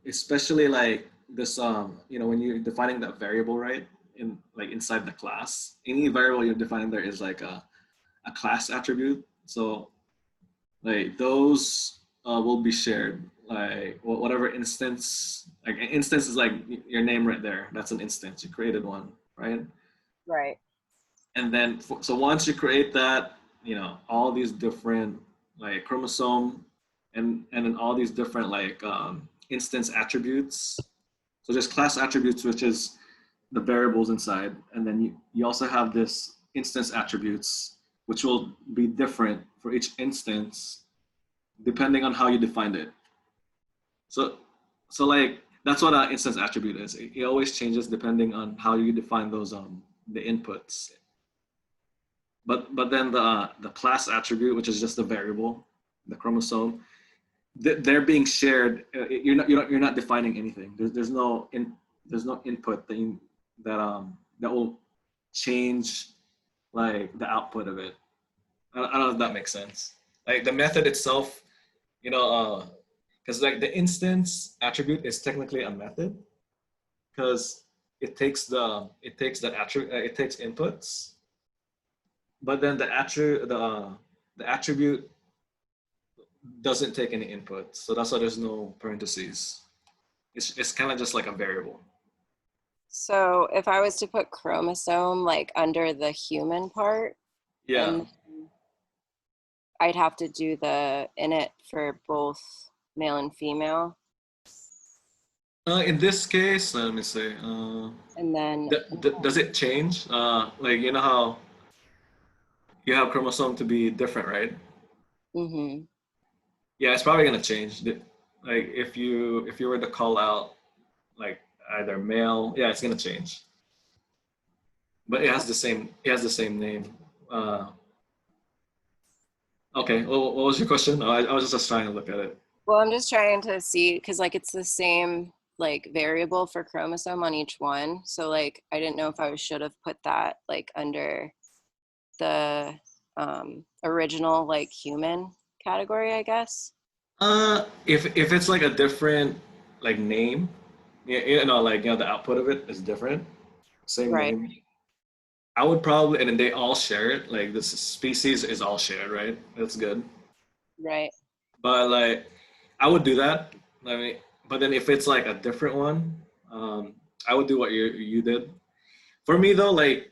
especially like this when you're defining that variable, right, in like inside the class, any variable you're defining there is like a class attribute. So like those will be shared, like whatever instance, like an instance is like your name right there, that's an instance, you created one, right? Right. And then so once you create that, all these different like chromosome and then all these different like instance attributes. So there's class attributes, which is the variables inside, and then you also have this instance attributes, which will be different for each instance depending on how you defined it. So like That's what an instance attribute is. It always changes depending on how you define those the inputs. But then the class attribute, which is just the variable, the chromosome, they're being shared. You're not defining anything. There's no input thing that will change like the output of it. I don't know if that makes sense. Like the method itself, because like the instance attribute is technically a method because it takes inputs, but then the attribute doesn't take any inputs, so that's why there's no parentheses. It's kind of just like a variable. So if I was to put chromosome like under the human part, Yeah. and I'd have to do the init for both male and female. In this case, let me see. And then Does it change? Like you know how you have chromosome to be different, right? mm-hmm. Yeah, it's probably gonna change. Like if you were to call out like either male, yeah, it's gonna change. But it has the same name. Okay. Well, what was your question? I was just trying to look at it. Well, I'm just trying to see because like it's the same like variable for chromosome on each one. So like I didn't know if I should have put that like under the original like human category, I guess. If it's like a different like name, like the output of it is different, same Right. name. I would probably, and then they all share it. Like this species is all shared, right? That's good. Right. But like, I would do that. I mean, but then if it's like a different one, I would do what you did. For me though, like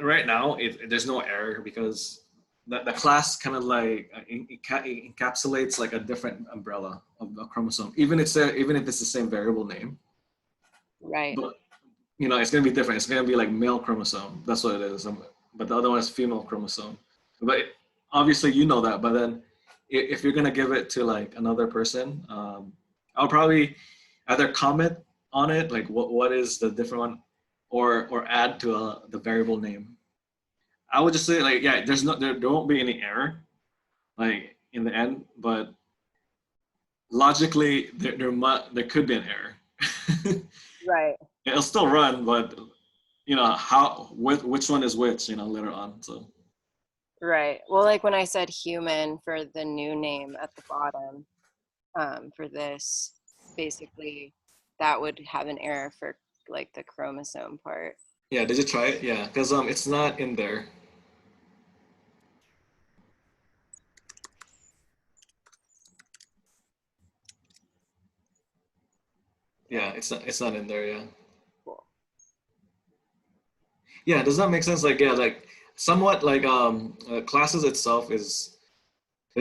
right now, there's no error because the class kind of like encapsulates like a different umbrella of a chromosome, even if it's the same variable name. Right. But it's gonna be different. It's gonna be like male chromosome. That's what it is. But the other one is female chromosome. But obviously you know that. But then if you're gonna give it to like another person, I'll probably either comment on it, like what is the different one, or add to the variable name. I would just say like, yeah, there won't be any error, like in the end, but logically there could be an error. Right. It'll still run, but which one is which, later on. So Right. Well, like when I said human for the new name at the bottom, for this, basically that would have an error for like the chromosome part. yeah, did you try it? Yeah, because it's not in there. Yeah, it's not in there. Yeah. Cool. Yeah, does that make sense? Like, yeah, like somewhat like classes itself there's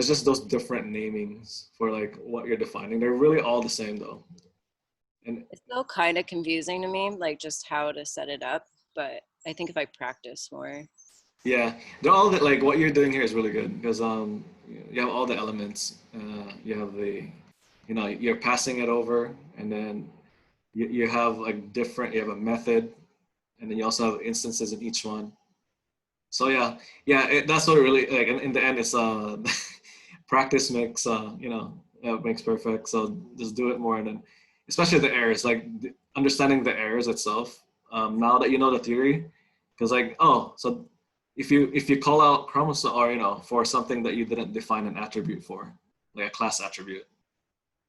just those different namings for like what you're defining. They're really all the same though. And It's still kind of confusing to me, like just how to set it up. But I think if I practice more. yeah, they're all like what you're doing here is really good because you have all the elements. You have you're passing it over, and then you have like you have a method, and then you also have instances in each one. So yeah, that's what it really like. In the end, it's practice makes makes perfect. So just do it more, and then especially the errors, like understanding the errors itself. Now that you know the theory, because like so if you call out chromosome or for something that you didn't define an attribute for, like a class attribute,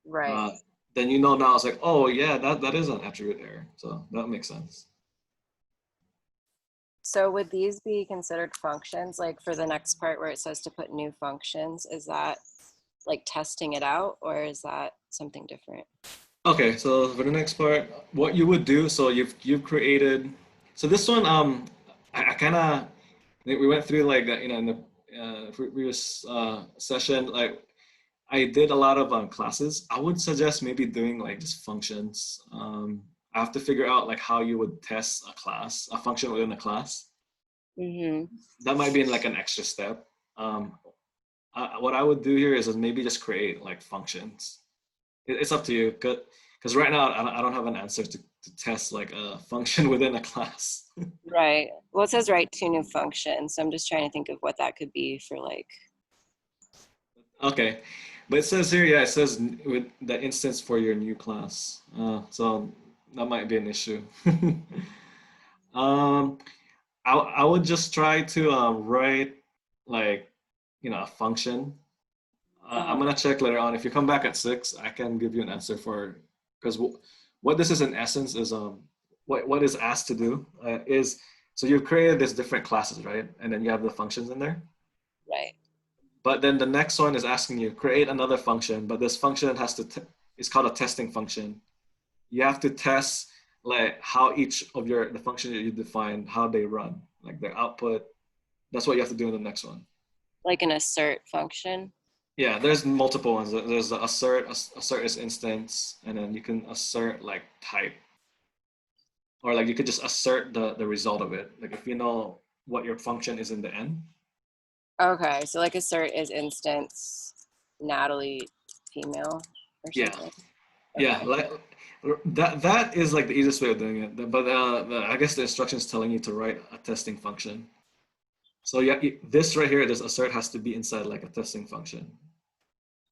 Right. then now it's like, oh yeah, that is an attribute error. So that makes sense. So would these be considered functions? Like for the next part where it says to put new functions, is that like testing it out, or is that something different? Okay, so for the next part, what you would do, so you've created, so this one, I kind of, we went through like, in the previous session, like I did a lot of classes. I would suggest maybe doing like just functions. I have to figure out like how you would test a function within a class. Mm-hmm. That might be like an extra step. What I would do here is maybe just create like functions. It's up to you, because right now I don't have an answer to test like a function within a class. Right. Well, it says write 2 new functions. So I'm just trying to think of what that could be for like. Okay, but it says here, yeah, it says with the instance for your new class. So that might be an issue. um, I would just try to write like, a function. I'm gonna check later on. If you come back at 6, I can give you an answer for, because what this is in essence is what is asked to do is, so you've created these different classes, right? And then you have the functions in there. Right. But then the next one is asking you create another function, but this function has to, it's called a testing function. You have to test like how each of the functions that you define, how they run, like their output. That's what you have to do in the next one. Like an assert function. Yeah, there's multiple ones. There's the assert, assert is instance, and then you can assert like type. Or like you could just assert the result of it. Like if you know what your function is in the end. Okay. So like assert is instance Natalie female or Yeah. something. Yeah, Okay. like that is like the easiest way of doing it. But I guess the instruction is telling you to write a testing function. So yeah, this right here, this assert has to be inside like a testing function.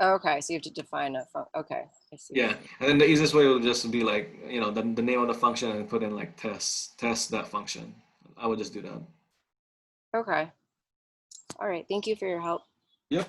Okay. So you have to define a okay. I see. Yeah, and then the easiest way would just be like, the name of the function and put in like test that function. I would just do that. Okay. All right. Thank you for your help. Yep.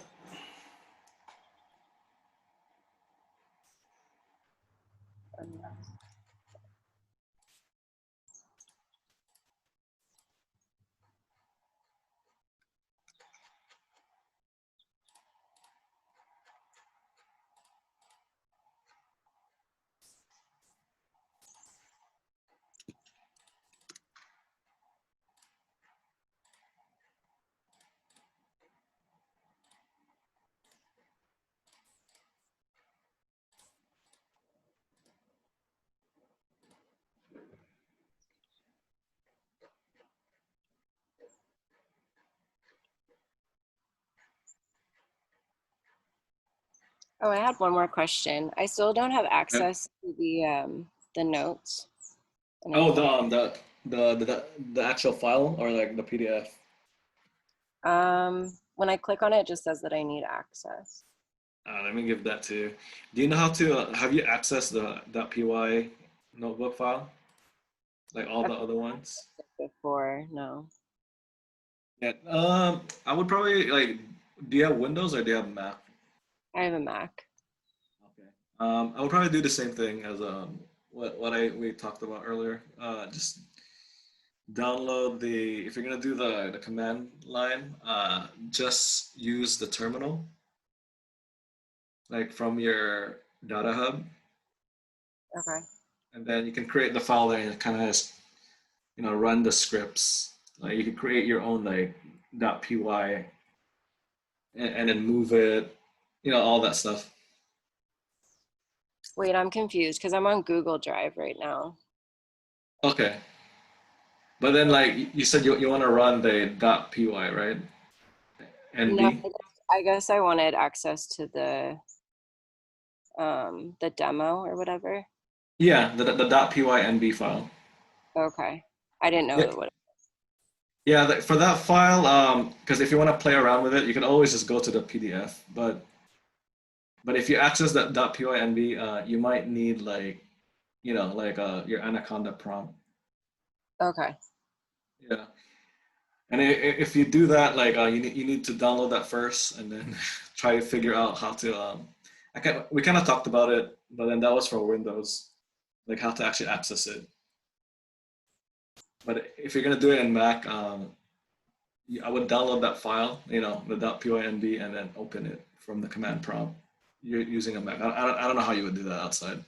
Oh, I had one more question. I still don't have Yep. access to the notes. And I Oh, don't the actual file or like the PDF. when I click on it, it just says that I need access. Let me give that to you. Do you know how to have you accessed the .py notebook file, like all the other ones? Before, no. Yeah. I would probably like. Do you have Windows or do you have Mac? I have a Mac. Okay. I would probably do the same thing as what we talked about earlier. Just download if you're gonna do the command line, just use the terminal, like from your data hub, Okay. and then you can create the file there and kind of just, run the scripts. Like you can create your own like .py and then move it, all that stuff. Wait, I'm confused because I'm on Google Drive right now. Okay. But then like you said you want to run the .py, right? No, NB? I guess I wanted access to the demo or whatever. Yeah, the .py NB file. Okay. I didn't know Yeah. what. Yeah, for that file, because if you want to play around with it, you can always just go to the PDF. But if you access that .pynb, you might need like, like your Anaconda prompt. Okay. Yeah, and if you do that, like you need to download that first, and then try to figure out how to. We kind of talked about it, but then that was for Windows, like how to actually access it. But if you're gonna do it in Mac, I would download that file, the .pynb, and then open it from the command prompt. You're using a Mac. I don't know how you would do that outside.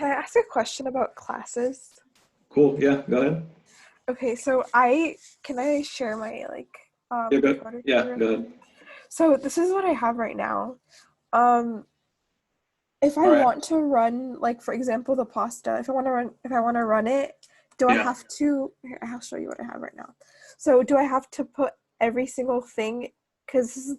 Can I ask a question about classes? Cool. Yeah, go ahead. Okay, so can I share my Yeah, go, recorder yeah, here? go ahead. So this is what I have right now. If I All right. want to run, like for example, the pasta, if I want to run it, do I Yeah. have to? Here, I'll show you what I have right now. So do I have to put every single thing? Because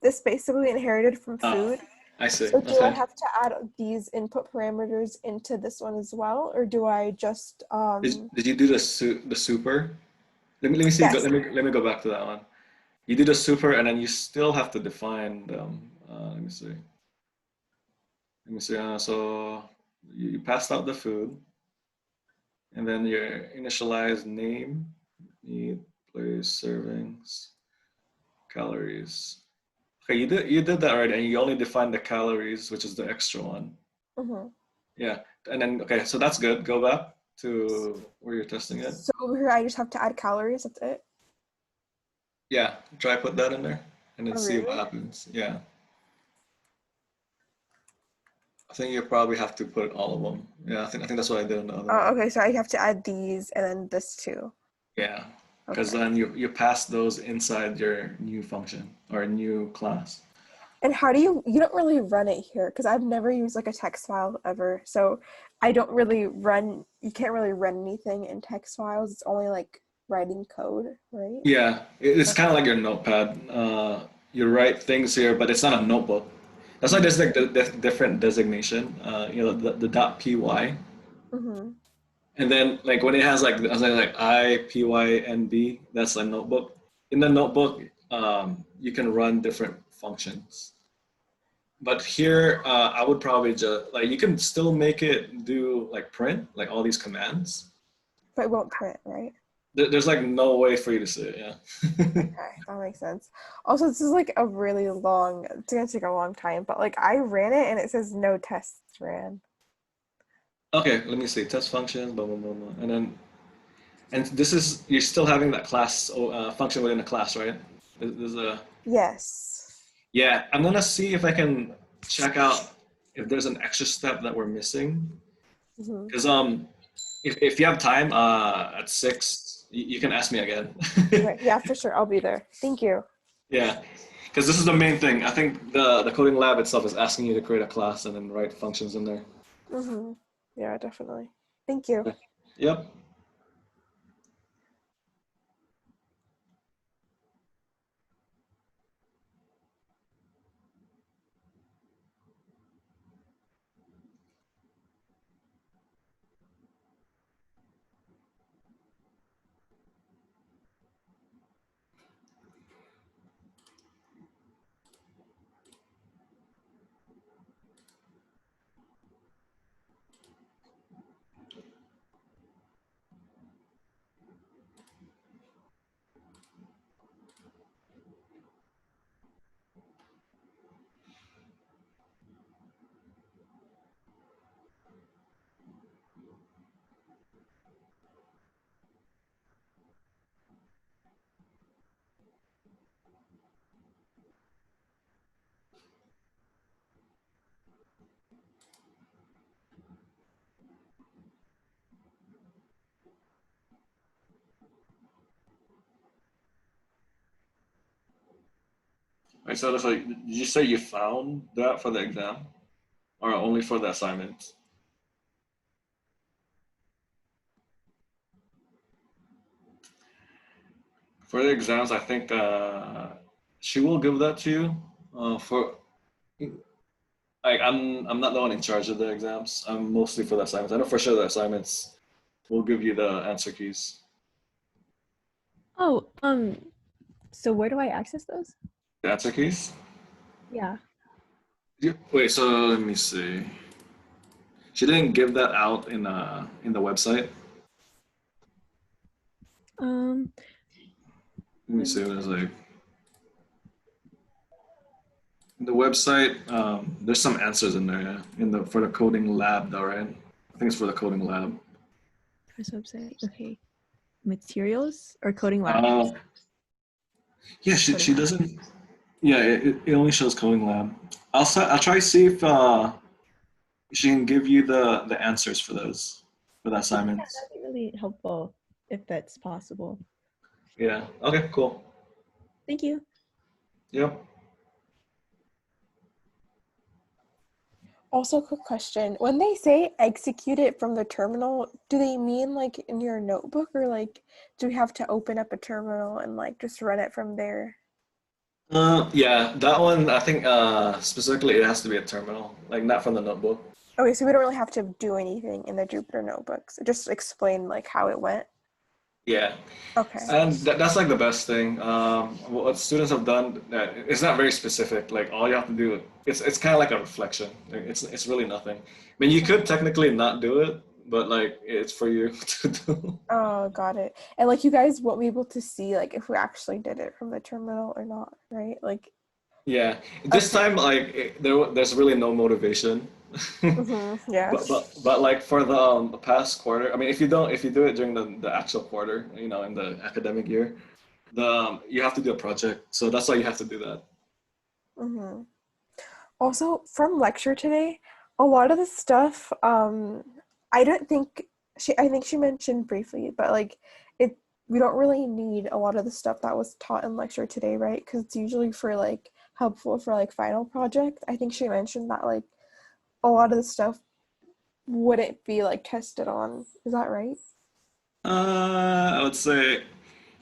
this basically inherited from food. I see. So do I Okay. have to add these input parameters into this one as well, or do I just Did you do the super? Let me see. yes. Let me go back to that one. You do the super, and then you still have to define them. Let me see. Let me see. So you passed out the food, and then your initialize name, need, place, servings, calories. Okay, you did that already, and you only defined the calories, which is the extra one. Mm-hmm. Yeah, and then okay, so that's good. Go back to where you're testing it. So over here, I just have to add calories. That's it. Yeah, try put that in there, and then Oh, see what really? happens. Yeah. I think you probably have to put all of them. Yeah, I think that's what I did in the other Oh, one. okay. So I have to add these and then this too. Yeah, because Okay. then you pass those inside your new function or new class. And how do you don't really run it here because I've never used like a text file ever. So I don't really run, you can't really run anything in text files. It's only like writing code, right? Yeah, it's kind of like your notepad. You write things here, but it's not a notebook. That's why there's like the different designation. The dot .py. Mm-hmm. And then like when it has like I was like IPYNB, that's a notebook. In the notebook, you can run different functions. But here, I would probably just like you can still make it do like print, like all these commands. But it won't print, right? There's like no way for you to see it. Yeah. Okay, that makes sense. Also, this is like a really long, it's gonna take a long time, but like I ran it and it says no tests ran. Okay, let me see. Test function, blah blah blah blah, and this is you're still having that class function within a class, right? There's a Yes. yeah. I'm gonna see if I can check out if there's an extra step that we're missing. Mm-hmm. Because if you have time at 6, you can ask me again. Right. Yeah, for sure. I'll be there. Thank you. Yeah, because this is the main thing. I think the coding lab itself is asking you to create a class and then write functions in there. Mm-hmm. Yeah, definitely. Thank you. Yep. Right, so that's like, did you say you found that for the exam, or only for the assignments? For the exams, I think she will give that to you. For like, I'm not the one in charge of the exams. I'm mostly for the assignments. I know for sure the assignments will give you the answer keys. Oh, so where do I access those? The answer keys? Yeah. Wait, so let me see. She didn't give that out in the website. Um, Let me see what it's like. The website, there's some answers in there, yeah. For the coding lab, though, right? I think it's for the coding lab. first website. Okay. Materials or coding lab? Yeah, she doesn't. Yeah, it only shows coding lab. I'll try to see if she can give you the answers for those, for the Yeah, assignments. that'd be really helpful if that's possible. Yeah. Okay, cool. Thank you. Yep. Also, quick question. When they say execute it from the terminal, do they mean like in your notebook, or like do we have to open up a terminal and like just run it from there? Yeah, that one, I think specifically it has to be a terminal, like not from the notebook. Okay, so we don't really have to do anything in the Jupyter notebooks. Just explain like how it went. Yeah. Okay. And that's like the best thing. What students have done, it's not very specific. Like all you have to do, it's kind of like a reflection. Like, it's really nothing. I mean, you could technically not do it, but like it's for you to do. Oh, got it. And like you guys won't be able to see like if we actually did it from the terminal or not, right? Like, Yeah. This okay. time, like there's really no motivation. Yeah. But like for the past quarter, I mean, if you do it during the actual quarter, you know, in the academic year, you have to do a project. So that's why you have to do that. Also, from lecture today, a lot of the stuff, I don't think I think she mentioned briefly, but like we don't really need a lot of the stuff that was taught in lecture today, right? Because it's usually for like helpful for like final project. I think she mentioned that like a lot of the stuff wouldn't be like tested on. Is that right? I would say,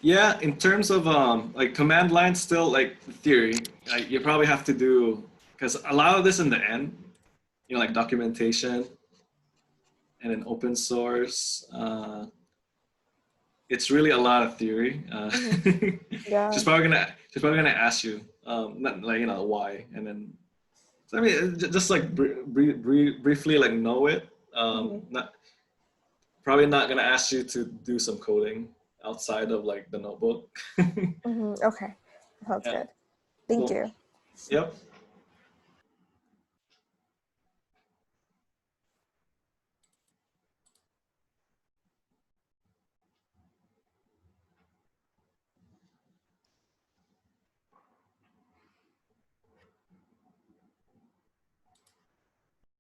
yeah, in terms of like command line, still like theory, you probably have to do, because a lot of this in the end, you know, like documentation and then open source, it's really a lot of theory. Yeah. She's probably gonna ask you, not, like, you know, why, and then, so, I mean, just like briefly like know it. Not probably not gonna ask you to do some coding outside of like the notebook. Okay. Sounds Yeah. good. Thank Cool. you. Yep.